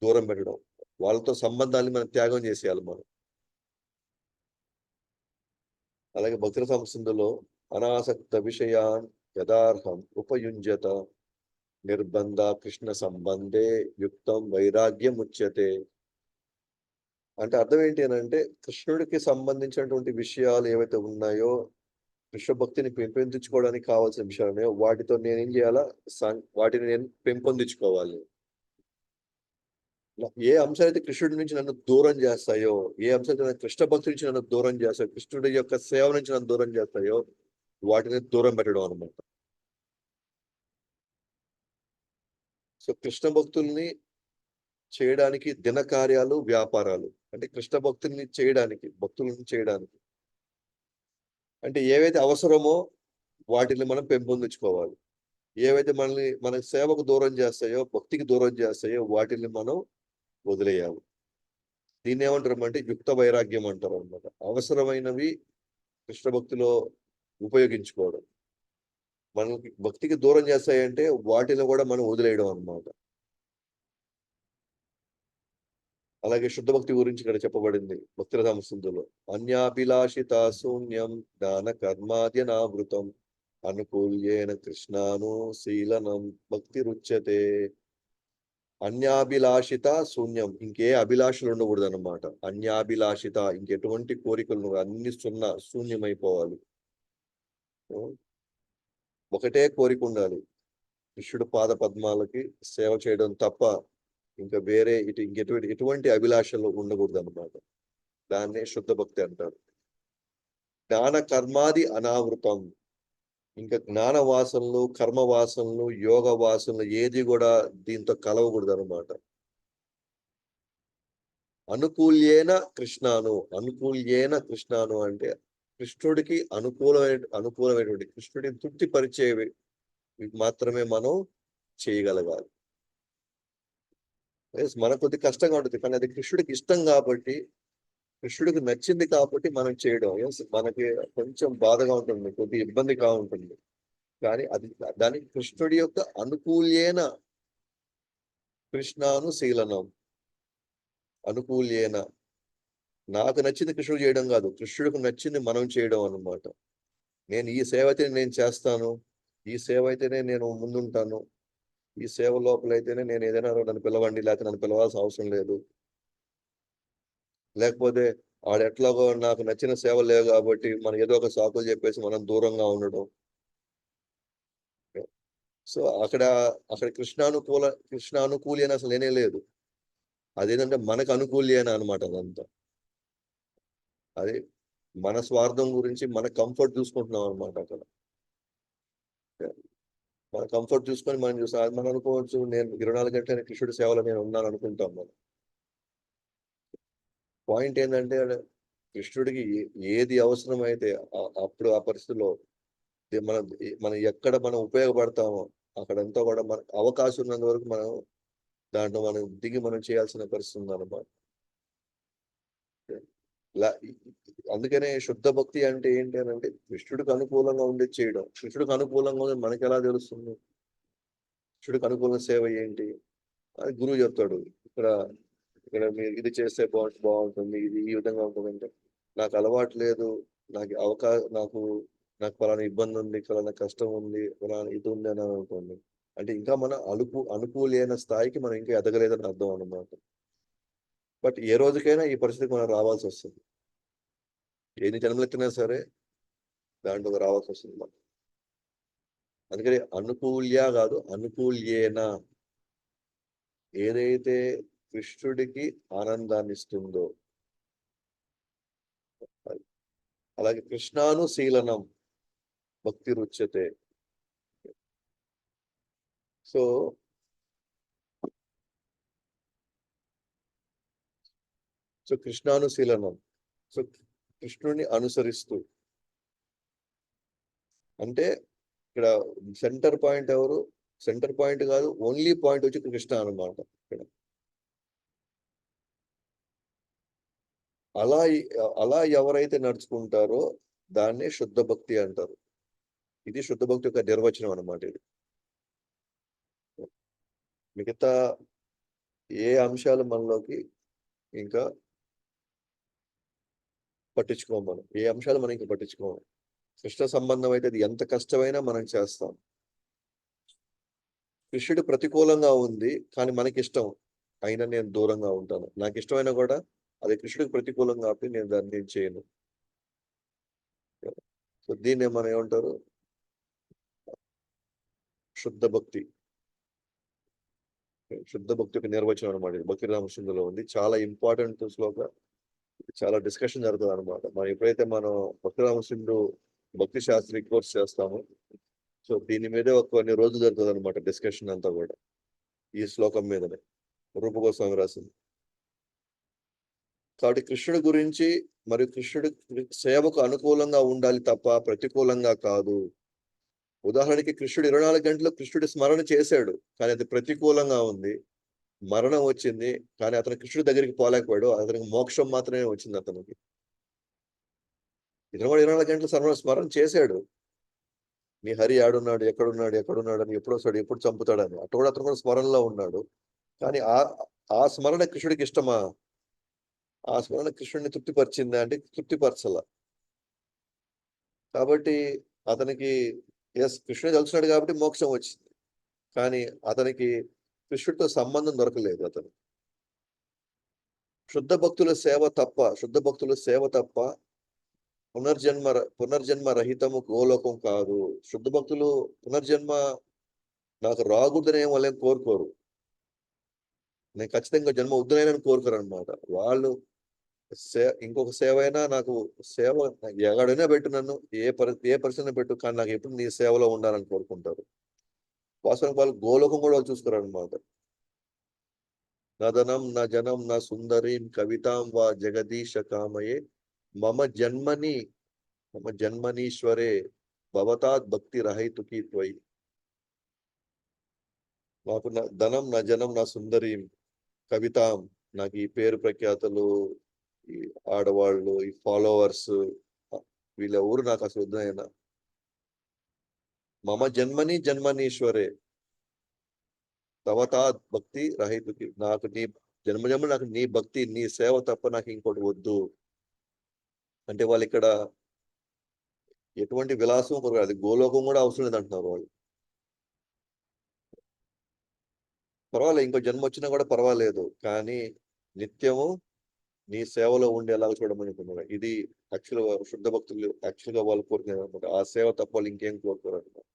దూరం పెట్టడం. వాళ్ళతో సంబంధాన్ని మనం త్యాగం చేసేయాలి మనం. అలాగే భక్తుల సంబంధంలో అనాసక్త విషయాన్ యథార్హం ఉపయుంజత నిర్బంధ కృష్ణ సంబంధే యుక్తం వైరాగ్యం ఉచ్యతే. అంటే అర్థం ఏంటి అని అంటే కృష్ణుడికి సంబంధించినటువంటి విషయాలు ఏవైతే ఉన్నాయో, కృష్ణ భక్తిని పెంపొందించుకోవడానికి కావాల్సిన విషయాలు ఉన్నాయో వాటితో నేనేం చేయాలా, వాటిని నేను పెంపొందించుకోవాలి. ఏ అంశాలైతే కృష్ణుడి నుంచి నన్ను దూరం చేస్తాయో, ఏ అంశాలైతే కృష్ణ భక్తి నుంచి నన్ను దూరం చేస్తాయో, కృష్ణుడి యొక్క సేవ నుంచి నన్ను దూరం చేస్తాయో వాటిని దూరం పెట్టడం అనమాట. సో కృష్ణ భక్తుల్ని చేయడానికి దినకార్యాలు, వ్యాపారాలు. అంటే కృష్ణ భక్తుల్ని చేయడానికి, భక్తులను చేయడానికి అంటే ఏవైతే అవసరమో వాటిని మనం పెంపొందించుకోవాలి. ఏవైతే మన సేవకు దూరం చేస్తాయో, భక్తికి దూరం చేస్తాయో వాటిని మనం వదిలేయాలి. దీన్ని ఏమంటారు యుక్త వైరాగ్యం అంటారు అనమాట. అవసరమైనవి కృష్ణ భక్తిలో ఉపయోగించుకోవడం. మనకి భక్తికి దూరం చేస్తాయంటే వాటిని కూడా మనం వదిలేయడం అనమాట. అలాగే శుద్ధ భక్తి గురించి ఇక్కడ చెప్పబడింది భక్తుల సంస్థలో. అన్యాభిలాషిత శూన్యం జ్ఞాన కర్మాద్యనావృతం అనుకూల్యేన కృష్ణాను శీలనం భక్తి రుచ్యతే. అన్యాభిలాషిత శూన్యం, ఇంకే అభిలాషలు ఉండకూడదు అనమాట. అన్యాభిలాషిత, ఇంకెటువంటి కోరికలు అన్ని శూన్యమైపోవాలి. ఒకటే కోరిక ఉండాలి, కృష్ణుడు పాద పద్మాలకి సేవ చేయడం తప్ప ఇంకా వేరే ఎటువంటి అభిలాషలు ఉండకూడదు అనమాట. దాన్నే శుద్ధ భక్తి అంటారు. జ్ఞాన కర్మాది అనావృతం, ఇంకా జ్ఞాన వాసనలు, కర్మ వాసనలు, యోగ వాసనలు ఏది కూడా దీంతో కలవకూడదు అనమాట. అనుకూల్యేన కృష్ణాను అంటే కృష్ణుడికి అనుకూలమైనటువంటి కృష్ణుడిని తృప్తిపరిచేవి మాత్రమే మనం చేయగలగాలి. మనకు కొద్ది కష్టంగా ఉంటుంది కానీ అది కృష్ణుడికి ఇష్టం కాబట్టి, కృష్ణుడికి నచ్చింది కాబట్టి మనం చేయడం. మనకి కొంచెం బాధగా ఉంటుంది, కొద్ది ఇబ్బందిగా ఉంటుంది. కానీ దాని కృష్ణుడి యొక్క అనుకూల్యేన కృష్ణానుశీలనం. అనుకూల్యేన నాకు నచ్చింది కృష్ణుడు చేయడం కాదు, కృష్ణుడికి నచ్చింది మనం చేయడం అన్నమాట. నేను ఈ సేవ అయితే నేను చేస్తాను, ఈ సేవ అయితేనే నేను ముందుంటాను, ఈ సేవ లోపలైతేనే నేను ఏదైనా నన్ను పిలవండి, లేకపోతే నన్ను పిలవాల్సిన అవసరం లేదు. లేకపోతే ఎట్లాగో నాకు నచ్చిన సేవ లేవు కాబట్టి మనం ఏదో ఒక సాకులు చెప్పేసి మనం దూరంగా ఉండడం. సో అక్కడ కృష్ణానుకూలి అని అసలు లేనే లేదు. అదేంటంటే మనకు అనుకూలి అని అనమాట అదంతా. అది మన స్వార్థం గురించి మన కంఫర్ట్ చూసుకుంటున్నాం అనమాట అక్కడ. మన కంఫర్ట్ చూసుకొని మనం చూస్తాం. మనం అనుకోవచ్చు నేను 24 గంటల కృష్ణుడి సేవలో నేను ఉన్నాను అనుకుంటాం మనం. పాయింట్ ఏంటంటే కృష్ణుడికి ఏది అవసరమైతే అప్పుడు ఆ పరిస్థితిలో మనం మనం ఎక్కడ మనం ఉపయోగపడతామో అక్కడంతా కూడా మనకు అవకాశం ఉన్నంత వరకు మనం దాంట్లో మనం దిగి మనం చేయాల్సిన పరిస్థితి ఉందన్నమాట. అందుకనే శుద్ధ భక్తి అంటే ఏంటి అని అంటే కృష్ణుడికి అనుకూలంగా ఉండేది చేయడం. కృష్ణుడికి అనుకూలంగా ఉంది మనకి ఎలా తెలుస్తుంది? కృష్ణుడికి అనుకూల సేవ ఏంటి అది గురువు చెప్తాడు. ఇక్కడ ఇక్కడ మీరు ఇది చేస్తే బాగుంటుంది, ఇది ఈ విధంగా ఉంటుందంటే నాకు అలవాటు లేదు, నాకు నాకు పలానా ఇబ్బంది ఉంది, పలానా కష్టం ఉంది, పలానా ఇది ఉంది అని అనుకోండి. అంటే ఇంకా మన అనుకూలైన స్థాయికి మనం ఇంకా ఎదగలేదని అర్థం అన్నమాట. బట్ ఏ రోజుకైనా ఈ పరిస్థితికి మనం రావాల్సి వస్తుంది. ఎన్ని జన్మలెత్తినా సరే దాంట్లో రావాల్సి వస్తుంది మనం. అందుకని అనుకూల్య కాదు అనుకూల్యేన. ఏదైతే కృష్ణుడికి ఆనందాన్ని ఇస్తుందో అలాగే కృష్ణానుశీలనం భక్తి రుచ్యతే. సో కృష్ణానుశీలనం, సో కృష్ణుడిని అనుసరిస్తూ అంటే ఇక్కడ సెంటర్ పాయింట్ ఎవరు? సెంటర్ పాయింట్ కాదు, ఓన్లీ పాయింట్ వచ్చి కృష్ణ అనమాట. ఇక్కడ అలా ఎవరైతే నడుచుకుంటారో దాన్నే శుద్ధ భక్తి అంటారు. ఇది శుద్ధ భక్తి యొక్క నిర్వచనం అనమాట. ఇది మిగతా ఏ అంశాలు మనలోకి ఇంకా పట్టించుకోము. మనం ఏ అంశాలు మనం ఇంకా పట్టించుకోము. కృష్ణ సంబంధం అయితే అది ఎంత కష్టమైనా మనం చేస్తాం. కృష్ణుడు ప్రతికూలంగా ఉంది కానీ మనకి ఇష్టం అయినా నేను దూరంగా ఉంటాను. నాకు ఇష్టమైనా కూడా అది కృష్ణుడికి ప్రతికూలం కాబట్టి నేను చేయను. సో దీన్ని మనం ఏమంటారు? శుద్ధ భక్తి. శుద్ధ భక్తి యొక్క నిర్వచనం అనమాట. భక్తి రామకృష్ణులో ఉంది. చాలా ఇంపార్టెంట్ శ్లోక. చాలా డిస్కషన్ జరుగుతుంది అనమాట. మనం ఎప్పుడైతే మనం భక్తి రామకృష్ణుడు భక్తి శాస్త్రి కోర్స్ చేస్తామో సో దీని మీదే కొన్ని రోజులు జరుగుతుంది అనమాట డిస్కషన్ అంతా కూడా. ఈ శ్లోకం మీదనే రూపగోస్వామి రాసింది. కాబట్టి కృష్ణుడి గురించి మరియు కృష్ణుడి సేవకు అనుకూలంగా ఉండాలి తప్ప ప్రతికూలంగా కాదు. ఉదాహరణకి కృష్ణుడు 24 గంటలు కృష్ణుడి స్మరణ చేశాడు కానీ అది ప్రతికూలంగా ఉంది. మరణం వచ్చింది కానీ అతను కృష్ణుడి దగ్గరికి పోలేకపోయాడు. అతనికి మోక్షం మాత్రమే వచ్చింది అతనికి. 24 గంటలు స్మరణ చేశాడు. నీ హరి ఆడున్నాడు, ఎక్కడున్నాడు అని, ఎప్పుడు వస్తాడు, ఎప్పుడు చంపుతాడని అటు కూడా అతను కూడా స్మరణలో ఉన్నాడు. కానీ ఆ స్మరణ కృష్ణుడికి ఇష్టమా? ఆ స్మరణ కృష్ణుడిని తృప్తిపరిచిందా అంటే తృప్తిపరచల. కాబట్టి అతనికి కృష్ణుడు తెలుసున్నాడు కాబట్టి మోక్షం వచ్చింది. కానీ అతనికి కృష్ణుడితో సంబంధం దొరకలేదు. అతను శుద్ధ భక్తుల సేవ తప్ప పునర్జన్మ రహితము గోలోకం కాదు. శుద్ధ భక్తులు పునర్జన్మ నాకు రాకూడదనే వాళ్ళేం కోరుకోరు. నేను ఖచ్చితంగా జన్మ వద్దునైనా కోరుకోరు అనమాట. వాళ్ళు ఇంకొక సేవ అయినా నాకు సేవ ఎక్కడైనా పెట్టు, నన్ను ఏ పరిస్థితిని పెట్టు, కానీ నాకు ఎప్పుడు నీ సేవలో ఉండాలని కోరుకుంటారు. వాస్తవానికి వాళ్ళు గోలోకం కూడా వాళ్ళు చూసుకోరు అనమాట. నదనం నా జనం నా సుందరీం కవితాం వా జగదీశ కామయే మమ జన్మనీశ్వరే భవతాత్ భక్తి రహితుకి త్వయి. నాకు ధనం నా జనం నా సుందరీం కవితాం, నాకు ఈ పేరు ప్రఖ్యాతలు, ఈ ఆడవాళ్ళు, ఈ ఫాలోవర్స్, వీళ్ళెవరు నాకు అసలు వద్దునైనా. మమ జన్మనీశ్వరే తవతా భక్తి రహితుకి, నాకు నీ జన్మ నాకు నీ భక్తి నీ సేవ తప్ప నాకు ఇంకోటి వద్దు అంటే వాళ్ళు ఇక్కడ ఎటువంటి విలాసం అది గోలోకం కూడా అవసరం లేదంటున్నారు వాళ్ళు. పర్వాలేదు, ఇంకో జన్మ వచ్చినా కూడా పర్వాలేదు, కానీ నిత్యము నీ సేవలో ఉండేలాగా చూడమని అనుకున్నారు. ఇది యాక్చువల్గా శుద్ధ భక్తులు యాక్చువల్గా వాళ్ళు కోరుకునేది అనమాట. ఆ సేవ తప్ప వాళ్ళు ఇంకేం కోరుకోరు అనమాట.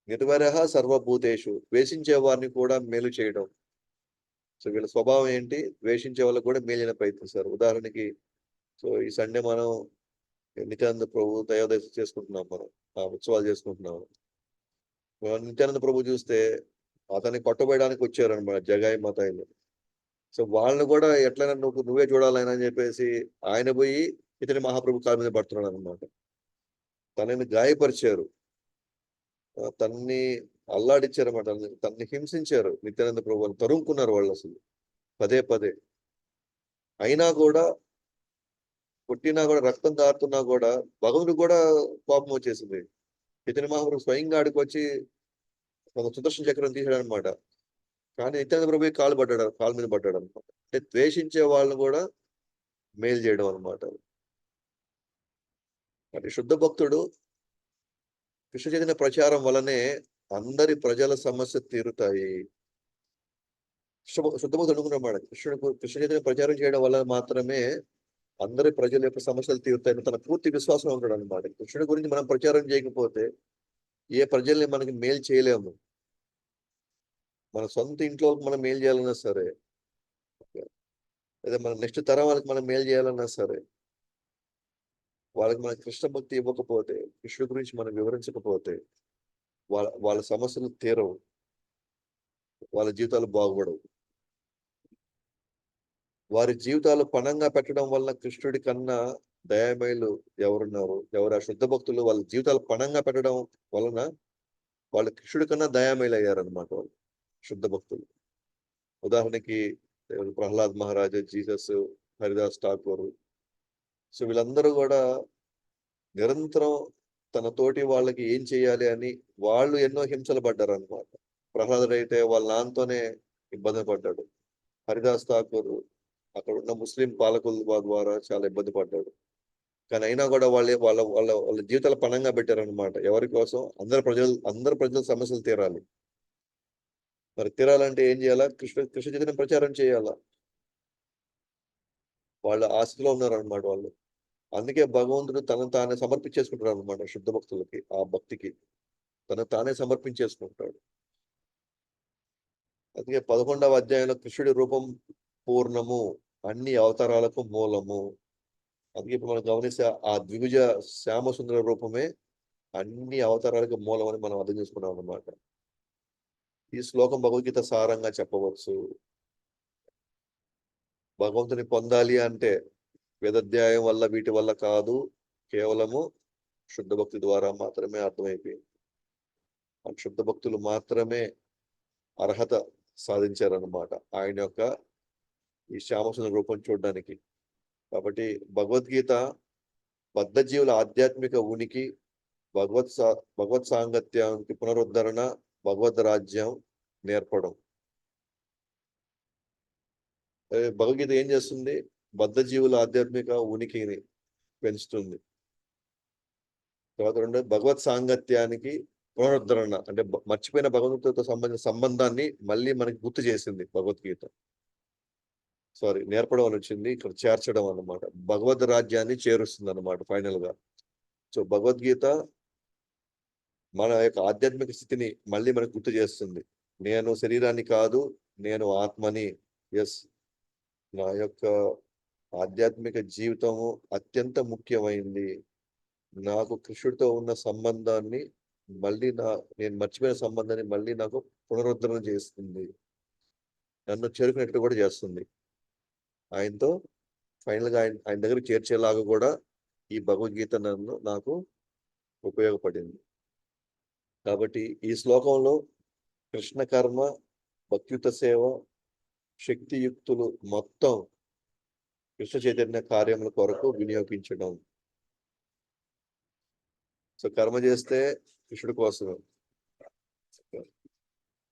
నిర్వరహ సర్వభూతేషు, ద్వేషించే వారిని కూడా మేలు చేయడం. సో వీళ్ళ స్వభావం ఏంటి? ద్వేషించే వాళ్ళకి కూడా మేలు చేయడానికి ప్రయత్నిస్తారు. ఉదాహరణకి, సో ఈ సండే మనం నిత్యానంద ప్రభు దయోదశ చేసుకుంటున్నాం, మనం ఆ ఉత్సవాలు చేసుకుంటున్నాం. నిత్యానంద ప్రభు చూస్తే అతన్ని కొట్టబోయడానికి వచ్చారనమాట జగాయి మతాయిలు. సో వాళ్ళని కూడా ఎట్లైనా నువ్వే చూడాలని అని చెప్పేసి ఆయన పోయి ఇతని మహాప్రభు కాలు మీద పడుతున్నాడు అనమాట. తనని గాయపరిచారు, తన్ని అల్లాడిచ్చారన్నమాట, తన్ని హింసించారు. నిత్యానంద ప్రభుని తరుముకున్నారు వాళ్ళు అసలు పదే పదే. అయినా కూడా, కొట్టినా కూడా, రక్తం కారుతున్నా కూడా భగవునికి కూడా కోపం వచ్చేసింది. ఇతని మహాప్రభు స్వయంగా ఆడికి వచ్చి ఒక సుదర్శన చక్రం తీసాడు అనమాట. కానీ నిత్యానంద ప్రభు కాలు మీద పడ్డాడు అనమాట. అంటే ద్వేషించే వాళ్ళని కూడా మేలు చేయడం అనమాట. అంటే శుద్ధ భక్తుడు కృష్ణ చైతన్య ప్రచారం వలనే అందరి ప్రజల సమస్య తీరుతాయి. శుద్ధ భక్తుడు అనుకున్నమాట, కృష్ణ చైతన్య ప్రచారం చేయడం వల్ల మాత్రమే అందరి ప్రజల యొక్క సమస్యలు తీరుతాయని తన పూర్తి విశ్వాసం ఉంటాడు అనమాట. కృష్ణుడి గురించి మనం ప్రచారం చేయకపోతే ఏ ప్రజల్ని మనకి మేలు చేయలేము. మన సొంత ఇంట్లో మనం మేలు చేయాలన్నా సరే, లేదా మన నెక్స్ట్ తరం వాళ్ళకి మనం మేలు చేయాలన్నా సరే, వాళ్ళకి మన కృష్ణ భక్తి ఇవ్వకపోతే, కృష్ణుడి గురించి మనం వివరించకపోతే వాళ్ళ సమస్యలు తీరవు, వాళ్ళ జీవితాలు బాగుపడవు. వారి జీవితాలు పణంగా పెట్టడం వల్ల కృష్ణుడి కన్నా దయామయులు ఎవరున్నారు? ఎవరు? ఆ శుద్ధ భక్తులు వాళ్ళ జీవితాలు పణంగా పెట్టడం వలన వాళ్ళు కృష్ణుడి కన్నా దయామయులు అయ్యారనమాట వాళ్ళు శుద్ధ భక్తులు. ఉదాహరణకి ప్రహ్లాద్ మహారాజ్, జీసస్, హరిదాస్ ఠాకూర్. సో వీళ్ళందరూ కూడా నిరంతరం తన తోటి వాళ్ళకి ఏం చేయాలి అని వాళ్ళు ఎన్నో హింసలు పడ్డారు అనమాట. ప్రహ్లాదుడు అయితే వాళ్ళ నాన్నతోనే ఇబ్బంది పడ్డాడు. హరిదాస్ ఠాకూర్ అక్కడ ఉన్న ముస్లిం పాలకుల ద్వారా చాలా ఇబ్బంది పడ్డాడు. కానీ అయినా కూడా వాళ్ళ జీవితాలు పణంగా పెట్టారనమాట. ఎవరి కోసం? అందరి ప్రజల సమస్యలు తీరాలి. మరి తీరాలంటే ఏం చేయాలా? కృష్ణ చైతన్యం ప్రచారం చేయాలా. వాళ్ళ ఆస్తిలో ఉన్నారనమాట వాళ్ళు. అందుకే భగవంతుడు తనను తానే సమర్పించేసుకుంటాడు అనమాట శుద్ధ భక్తులకి. ఆ భక్తికి తను తానే సమర్పించేసుకుంటాడు. అందుకే 11వ అధ్యాయంలో కృష్ణుడి రూపం పూర్ణము, అన్ని అవతారాలకు మూలము. అందుకే ఇప్పుడు మనం గమనిస్తే ఆ ద్విభుజ శ్యామసుందర రూపమే అన్ని అవతారాలకు మూలం అని మనం అర్థం చేసుకున్నాం అన్నమాట. ఈ శ్లోకం భగవద్గీత సారంగా చెప్పవచ్చు. భగవంతుని పొందాలి అంటే వేదాధ్యాయం వల్ల, వీటి వల్ల కాదు, కేవలము శుద్ధ భక్తి ద్వారా మాత్రమే అర్థమైపోయింది. ఆ శుద్ధ భక్తులు మాత్రమే అర్హత సాధించారన్నమాట ఆయన యొక్క ఈ శ్యామసుందర రూపం చూడడానికి. కాబట్టి భగవద్గీత బద్ధజీవుల ఆధ్యాత్మిక ఉనికి, భగవత్ సాంగత్యానికి పునరుద్ధరణ, భగవద్ రాజ్యం నేర్పడం. భగవద్గీత ఏం చేస్తుంది? బద్ధజీవుల ఆధ్యాత్మిక ఉనికిని పెంచుతుంది. తర్వాత రెండోది భగవత్ సాంగత్యానికి పునరుద్ధరణ, అంటే మర్చిపోయిన భగవంతుడితో సంబంధించిన సంబంధాన్ని మళ్ళీ మనకి గుర్తు చేసింది భగవద్గీత. నేర్పడం అని వచ్చింది, ఇక్కడ చేర్చడం అన్నమాట. భగవద్ రాజ్యాన్ని చేరుస్తుంది అన్నమాట ఫైనల్ గా. సో భగవద్గీత మన యొక్క ఆధ్యాత్మిక స్థితిని మళ్ళీ మనకు గుర్తు చేస్తుంది. నేను శరీరాన్ని కాదు, నేను ఆత్మని. ఎస్, నా యొక్క ఆధ్యాత్మిక జీవితము అత్యంత ముఖ్యమైంది. నాకు కృష్ణుడితో ఉన్న సంబంధాన్ని మళ్ళీ నేను మర్చిపోయిన సంబంధాన్ని మళ్ళీ నాకు పునరుద్ధరణ చేస్తుంది, నన్ను చేరుకునేట్టు కూడా చేస్తుంది. ఆయనతో ఫైనల్గా ఆయన దగ్గర చేర్చేలాగా కూడా ఈ భగవద్గీత నాకు ఉపయోగపడింది. కాబట్టి ఈ శ్లోకంలో కృష్ణ కర్మ, భక్తియుత సేవ, శక్తియుక్తులు మొత్తం కృష్ణ చైతన్య కార్యముల కొరకు వినియోగించడం. సో కర్మ చేస్తే కృష్ణుడి కోసమే,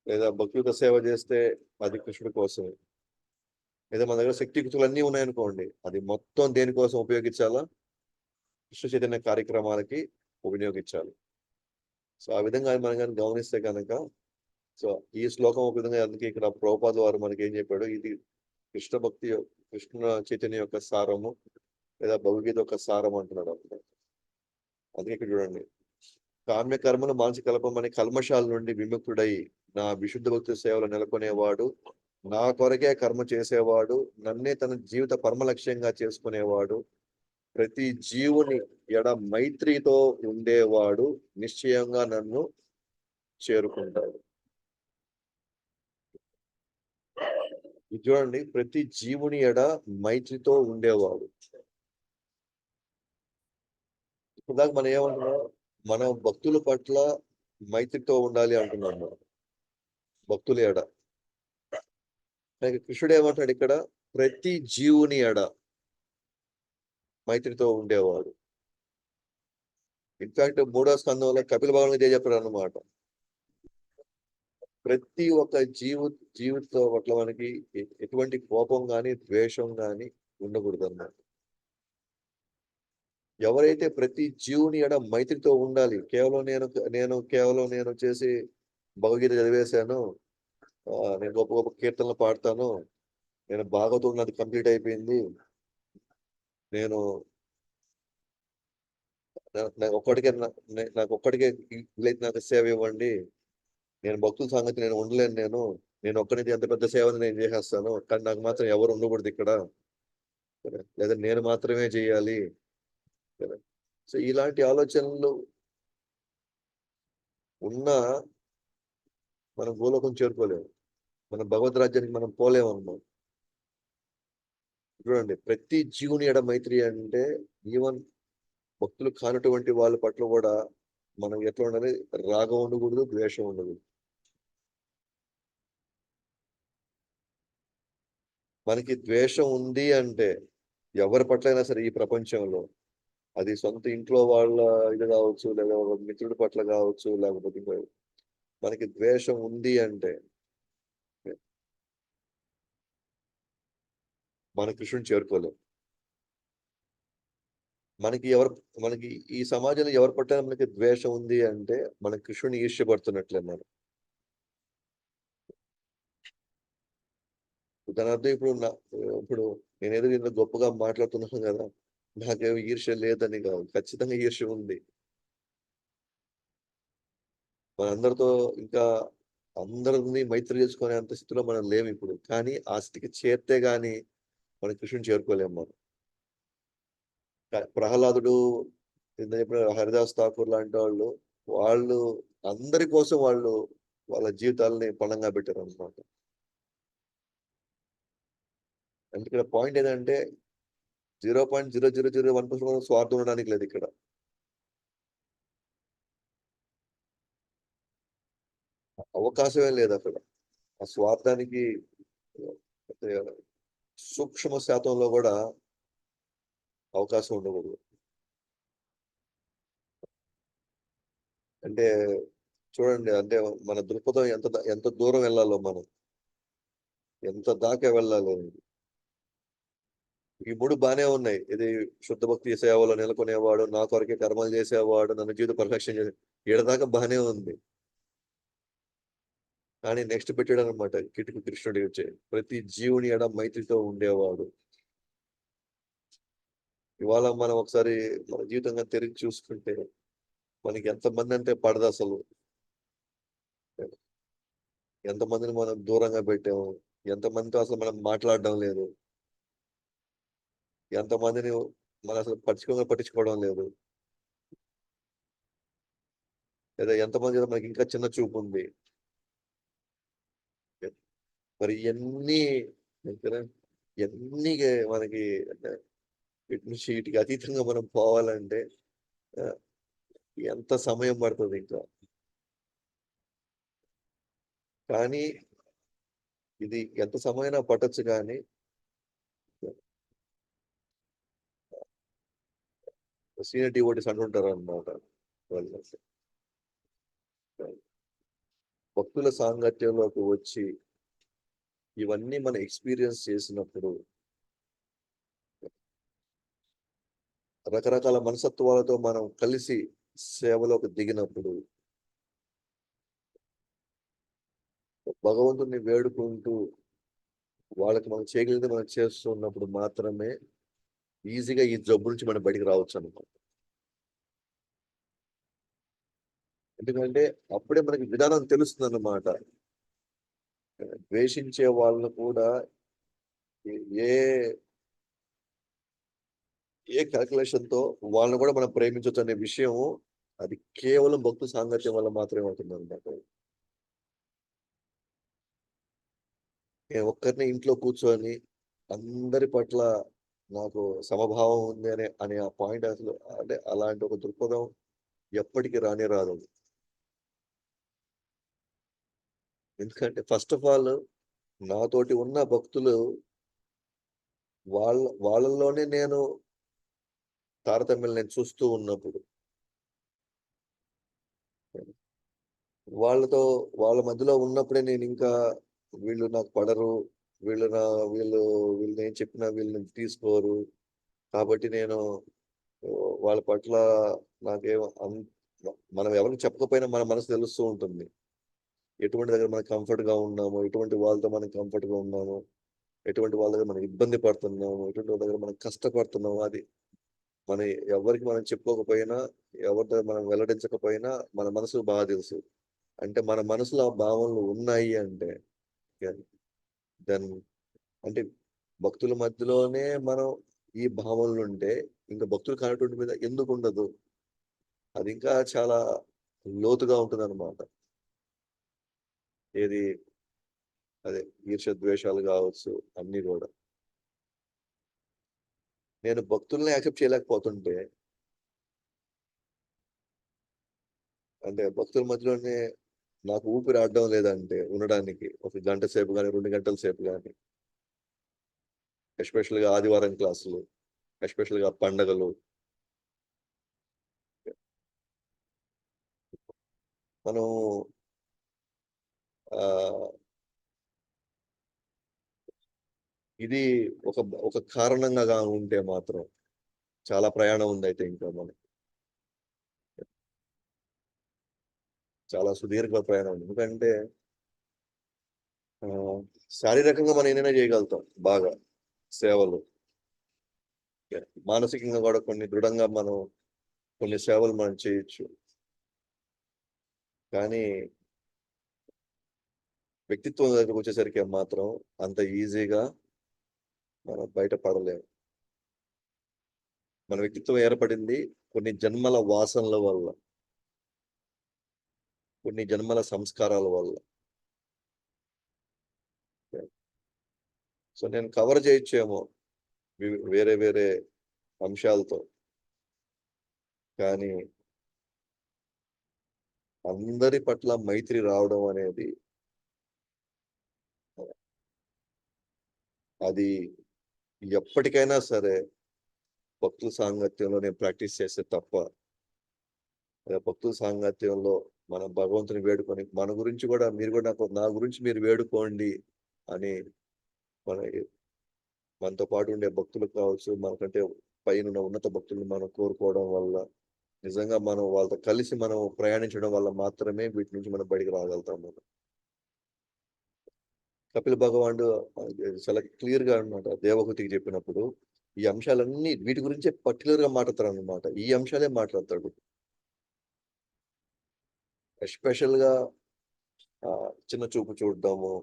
లేదా భక్తియుత సేవ చేస్తే అది కృష్ణుడి కోసమే, లేదా మన దగ్గర శక్తియుక్తులు అన్నీ ఉన్నాయనుకోండి, అది మొత్తం దేనికోసం ఉపయోగించాలా? కృష్ణ చైతన్య కార్యక్రమాలకి వినియోగించాలి. సో ఆ విధంగా మనం కానీ గమనిస్తే కనుక సో ఈ శ్లోకం ఒక విధంగా, అందుకే ఇక్కడ ప్రభుపాద వారు మనకి ఏం చెప్పాడు, ఇది కృష్ణ భక్తి కృష్ణ చైతన్య యొక్క సారము లేదా భగవద్గీత యొక్క సారం అంటున్నాడు అన్నమాట. అందుకే ఇక్కడ చూడండి, కామ్య కర్మలు మానసిక కల్పమని కల్మషాల నుండి విముక్తుడై నా విశుద్ధ భక్తి సేవలు నెలకొనేవాడు, నా కొరకే కర్మ చేసేవాడు, నన్నే తన జీవిత పరమ లక్ష్యంగా చేసుకునేవాడు, ప్రతి జీవుని ఎడ మైత్రితో ఉండేవాడు నిశ్చయంగా నన్ను చేరుకుంటాడు. ఇది చూడండి, ప్రతి జీవుని ఎడ మైత్రితో ఉండేవాడు. ఇప్పుడు దాకా మనం ఏమంటున్నాం, మన భక్తుల పట్ల మైత్రితో ఉండాలి అంటున్నాం మనం, భక్తుల ఎడ. కృష్ణుడు ఏమంటాడు ఇక్కడ, ప్రతి జీవుని ఎడ మైత్రితో ఉండేవాడు. ఇన్ఫాక్ట్ 3వ స్కంధంలో కపిల భగవాన్ ఇదే చెప్పారు అన్నమాట. ప్రతి ఒక్క జీవిత పట్ల మనకి ఎటువంటి కోపం కానీ ద్వేషం కానీ ఉండకూడదు అన్నమాట. ఎవరైతే ప్రతి జీవుని ఎడ మైత్రితో ఉండాలి, కేవలం నేను వచ్చేసి భగవద్గీత చదివేశాను, నేను గొప్ప గొప్ప కీర్తనలు పాడతాను, నేను భాగవతం నాది కంప్లీట్ అయిపోయింది, నేను నాకు ఒక్కడికే నాకు సేవ ఇవ్వండి, నేను భక్తుల సంగతి నేను ఉండలేను, నేను ఒక్కడికి ఎంత పెద్ద సేవని నేను చేసేస్తాను, కానీ నాకు మాత్రం ఎవరు ఉండకూడదు ఇక్కడ, లేదా నేను మాత్రమే చేయాలి. సో ఇలాంటి ఆలోచనలు ఉన్నా మనం గోలోకం చేరుకోలేము, మన భగవద్ రాజ్యానికి మనం పోలేము అన్నమాట. చూడండి, ప్రతి జీవుని ఎడ మైత్రి అంటే ఈవెన్ భక్తులు కానటువంటి వాళ్ళ పట్ల కూడా మనం ఎట్లా ఉండాలి, రాగం ఉండకూడదు, ద్వేషం ఉండకూడదు. మనకి ద్వేషం ఉంది అంటే ఎవరి పట్లైనా సరే ఈ ప్రపంచంలో, అది సొంత ఇంట్లో వాళ్ళ ఇది కావచ్చు, లేదా ఒక మిత్రుడి పట్ల కావచ్చు, లేకపోతే మనకి ద్వేషం ఉంది అంటే మన కృష్ణుని చేరుకోలేం. మనకి ఈ సమాజంలో ఎవరి పట్ల మనకి ద్వేషం ఉంది అంటే మన కృష్ణుని ఈర్ష్యపడుతున్నట్లే మనం. దాని అర్థం ఇప్పుడు నేను ఏదో ఇంత గొప్పగా మాట్లాడుతున్నాను కదా, నాకేమో ఈర్ష్య లేదని కాదు, ఖచ్చితంగా ఈర్ష్య ఉంది. మనందరితో ఇంకా అందరిని మైత్రి చేసుకునే అంత స్థితిలో మనం లేము ఇప్పుడు, కానీ ఆ స్థితికి చేరితే గాని మన కృష్ణుని చేరుకోలేము మనం. ప్రహ్లాదుడు, హరిదాస్ ఠాకూర్ లాంటి వాళ్ళు అందరి కోసం వాళ్ళ జీవితాలని పణంగా పెట్టారు అన్నమాట. అంటే ఇక్కడ పాయింట్ ఏంటంటే 0.0001% స్వార్థం ఉండడానికి లేదు ఇక్కడ. అవకాశమే లేదు అక్కడ. ఆ స్వార్థానికి సూక్ష్మ శాతంలో కూడా అవకాశం ఉండకూడదు. అంటే చూడండి, అంటే మన దృక్పథం ఎంత దూరం వెళ్ళాలో, మనం ఎంత దాకా వెళ్ళాలో. ఈ 3 బానే ఉన్నాయి. ఇది శుద్ధ భక్తి సేవలో నెలకొనేవాడు, నా కొరకే కర్మలు చేసేవాడు, నన్ను జీవిత పరిరక్షణ చేసే, ఈడదాకా బానే ఉంది. కానీ నెక్స్ట్ పెట్టాడు అనమాట, కిటుకు కృష్ణుడి వచ్చే ప్రతి జీవుని ఎడ మైత్రితో ఉండేవాడు. ఇవాళ మనం ఒకసారి మన జీవితంగా తిరిగి చూసుకుంటే మనకి ఎంతమంది అంటే పడదు అసలు, ఎంతమందిని మనం దూరంగా పెట్టాము, ఎంతమందితో అసలు మనం మాట్లాడడం లేదు, ఎంతమందిని మనం అసలు పట్టించుకోవడం లేదు, లేదా ఎంతమంది మనకి ఇంకా చిన్న చూపు ఉంది. మరి ఇవన్నీ ఎన్ని మనకి వీటి నుంచి వీటికి అతీతంగా మనం పోవాలంటే ఎంత సమయం పడుతుంది ఇంకా. కానీ ఇది ఎంత సమయం పట్టొచ్చు, కానీ సీనియర్ డివోటీస్ అంటుంటారు అన్నమాట, వాళ్ళు భక్తుల సాంగత్యంలోకి వచ్చి ఇవన్నీ మనం ఎక్స్పీరియన్స్ చేసినప్పుడు, రకరకాల మనసత్వాలతో మనం కలిసి సేవలోకి దిగినప్పుడు భగవంతుడిని వేడుకుంటూ వాళ్ళకి మనం చేయగలిగితే మనం చేస్తున్నప్పుడు మాత్రమే ఈజీగా ఈ జబ్బు నుంచి మనం బయటికి రావచ్చు అనమాట. ఎందుకంటే అప్పుడే మనకి విధానం తెలుస్తుందన్నమాట. ద్వేషించే వాళ్ళను కూడా ఏ ఏ కాలిక్యులేషన్‌తో వాళ్ళని కూడా మనం ప్రేమించొచ్చు అనే విషయం అది కేవలం భక్తుల సాంగత్యం వల్ల మాత్రమే అవుతుందన్నమాట. నేను ఒక్కరినే ఇంట్లో కూర్చొని అందరి పట్ల నాకు సమభావం ఉంది అనే ఆ పాయింట్ అసలు అంటే అలాంటి ఒక దృక్పథం ఎప్పటికి రానే రాదది. ఎందుకంటే ఫస్ట్ ఆఫ్ ఆల్ నాతోటి ఉన్న భక్తులు వాళ్ళలోనే నేను తారతమ్యాలు నేను చూస్తూ ఉన్నప్పుడు, వాళ్ళతో వాళ్ళ మధ్యలో ఉన్నప్పుడే నేనింకా వీళ్ళు నాకు పడరు. వీళ్ళు నా వీళ్ళు వీళ్ళు నేను చెప్పినా వీళ్ళు తీసుకోరు. కాబట్టి నేను వాళ్ళ పట్ల నాకేం మనం ఎవరికీ చెప్పకపోయినా మన మనసు తెలుస్తూ ఉంటుంది. ఎటువంటి దగ్గర మనం కంఫర్ట్‌గా ఉన్నాము, ఎటువంటి వాళ్ళతో మనం కంఫర్ట్‌గా ఉన్నాము, ఎటువంటి వాళ్ళ దగ్గర మనం ఇబ్బంది పడుతున్నాము, ఎటువంటి వాళ్ళ దగ్గర మనం కష్టపడుతున్నాము. అది మన ఎవరికి మనం చెప్పుకోకపోయినా, ఎవరితో మనం వెల్లడించకపోయినా మన మనసుకు బాగా తెలుసు. అంటే మన మనసులో ఆ భావనలు ఉన్నాయి అంటే దెన్ అంటే భక్తుల మధ్యలోనే మనం ఈ భావనలుంటే, ఇంక భక్తులు కానటువంటి మీద ఎందుకుండదు? అది ఇంకా చాలా లోతుగా ఉంటదనమాట. ఏది అదే ఈర్ష్య, ద్వేషాలు గావచ్చు అన్నీ గూడా. నేను భక్తుల్ని యాక్సెప్ట్ చేయలేకపోతుంటే, అంటే భక్తుల మధ్యలోనే నాకు ఊపిరి ఆడడం లేదంటే ఉండడానికి ఒక గంట సేపు గాని, 2 గంటల సేపు గాని, ఎస్పెషల్‌గా ఆదివారం క్లాసులు, ఎస్పెషల్‌గా పండగలు. మనం ఆహ్, ఇది ఒక ఒక కారణంగా ఉంటే మాత్రం చాలా ప్రయాణం ఉందయితే ఇంకా మనకి. చాలా సుదీర్ఘ ప్రయాణం ఉంది. ఎందుకంటే ఆహ్, శారీరకంగా మనం ఏదైనా చేయగలుగుతాం బాగా సేవలు. మానసికంగా గూడా కొన్ని దృఢంగా మనం కొన్ని సేవలు మనం చేయొచ్చు. కానీ వ్యక్తిత్వం దగ్గరకొచ్చేసరికి మాత్రం అంత ఈజీగా మనం బయట పడలేము. మన వ్యక్తిత్వం ఏర్పడింది కొన్ని జన్మల వాసనల వల్ల, కొన్ని జన్మల సంస్కారాల వల్ల. సో, నేను కవర్ చేయొచ్చేమో వేరే వేరే అంశాలతో. కానీ అందరి పట్ల మైత్రి రావడం అనేది అది ఎప్పటికైనా సరే భక్తుల సాంగత్యంలో నేను ప్రాక్టీస్ చేస్తే తప్ప, భక్తుల సాంగత్యంలో మనం భగవంతుని వేడుకొని మన గురించి గూడా మీరు గూడా నా గురించి మీరు వేడుకోండి అని మన మనతో పాటు ఉండే భక్తులు కావచ్చు, మనకంటే పైనున్న ఉన్నత భక్తుల్ని మనం కోరుకోవడం వల్ల, నిజంగా మనం వాళ్ళతో కలిసి మనం ప్రయాణించడం వల్ల మాత్రమే వీటి నుంచి మనం బయటికి రాగలుగుతాం మనం. కపిల భగవానుడు చాలా క్లియర్‌గా అన్నమాట దేవహూతికి చెప్పినప్పుడు, ఈ అంశాలన్నీ వీటి గురించే పర్టిక్యులర్‌గా మాట్లాడతారన్నమాట. ఈ అంశాలే మాట్లాడతాడు. ఎస్పెషల్‌గా చిన్న చూపు చూడడము,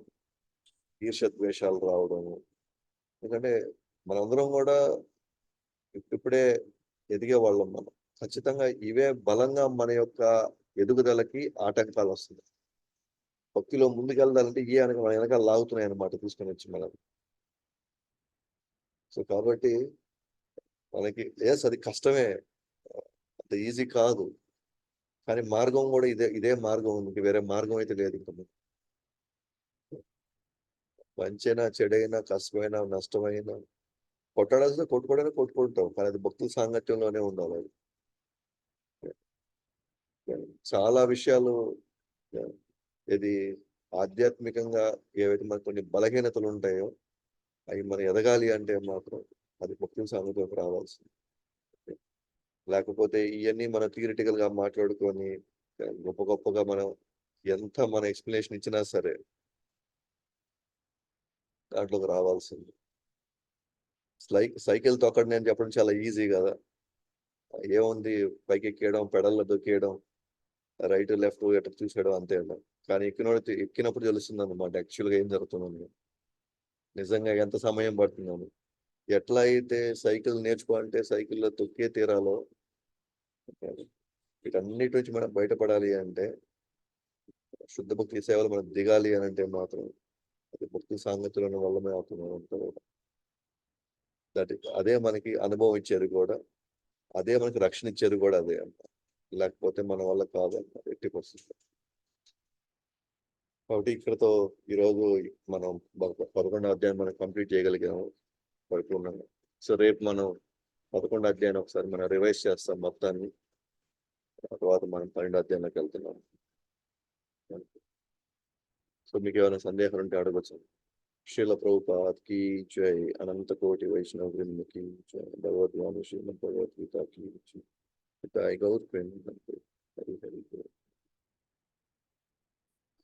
ఈర్ష్య ద్వేషాలు రావడము. ఎందుకంటే మనందరం గూడా ఇప్పుడిప్పుడే ఎదిగేవాళ్ళం మనం. ఖచ్చితంగా ఇవే బలంగా మన యొక్క ఎదుగుదలకి ఆటంకాలొస్తున్నాయి. భక్తిలో ముందుకెళ్ళాలంటే ఇయే మన వెనకాల లాగుతున్నాయన్నమాట తీసుకొనొచ్చి మనల్ని. సో, కాబట్టి మనకి అది కష్టమే. అంత ఈజీ కాదు. కానీ మార్గం గూడా ఇదే మార్గం ఉంది. ఇంక వేరే మార్గం అయితే లేదింక మనకి. మంచైనా, చెడైనా, కష్టమైనా, నష్టమైనా కొట్లాడాల్సితే కొట్టుకోవడానికి కొట్టుకుంటాం. కానీ అది భక్తుల సాంగత్యంలోనే ఉండాలది. చాలా విషయాలు ఆహ్, ఇది ఆధ్యాత్మికంగా ఏవైతే మనకు కొన్ని బలహీనతలుంటాయో, అయి మనం ఎదగాలి అంటే మాత్రం అది భక్తుల సాంగత్యంలోకి రావాల్సింది. లేకపోతే ఇయన్నీ మనం థియరిటికల్‌గా మాట్లాడుకొని గొప్ప గొప్పగా మనం ఎంత మన ఎక్స్‌ప్లనేషన్ ఇచ్చినా సరే, దాంట్లోకి రావాల్సింది. సైకిల్ తొక్కడం నేను చెప్పడం చాలా ఈజీ కదా. ఏముంది, పైకి ఎక్కేయడం, పెడల్లో దొక్కేయడం, రైట్ లెఫ్ట్ ఎట్లా చూసేయడం, అంతే అన్న. కానీ ఎక్కినప్పుడు తెలుస్తుంది అనమాట యాక్చువల్గా ఏం జరుగుతుందని, నిజంగా ఎంత సమయం పడుతుందని. ఎట్లా అయితే సైకిల్ నేర్చుకోవాలంటే సైకిల్లో తొక్కే తీరాలో, వీటన్నిటి నుంచి మనం బయటపడాలి అంటే, శుద్ధ భక్తి సేవలు మనం దిగాలి అని అంటే మాత్రం అది భక్తి సాంగత్యంలో వల్లమే అవుతుంది. అదే మనకి అనుభవం ఇచ్చేది కూడా, అదే మనకి రక్షణ ఇచ్చేది కూడా అదే అంట. లేకపోతే మన వల్ల కాదంట ఎట్టి పరిస్థితి. కాబట్టి ఇక్కడతో ఈరోజు మనం 11వ అధ్యాయం మనం కంప్లీట్ చేయగలిగాము పరిపూర్ణంగా. సో రేపు మనం 11వ అధ్యాయాన్ని ఒకసారి మనం రివైజ్ చేస్తాం మొత్తాన్ని. తర్వాత మనం 12వ అధ్యాయంలోకి వెళ్తున్నాం. సో మీకు ఏమైనా సందేహాలు ఉంటే అడగచ్చు. శ్రీల ప్రభుపాద్ की जय, अनंत कोटि वैष्णव वृंद की जय, भगवत श्रीमद् भगवत गीता की जय, गौर प्रेम।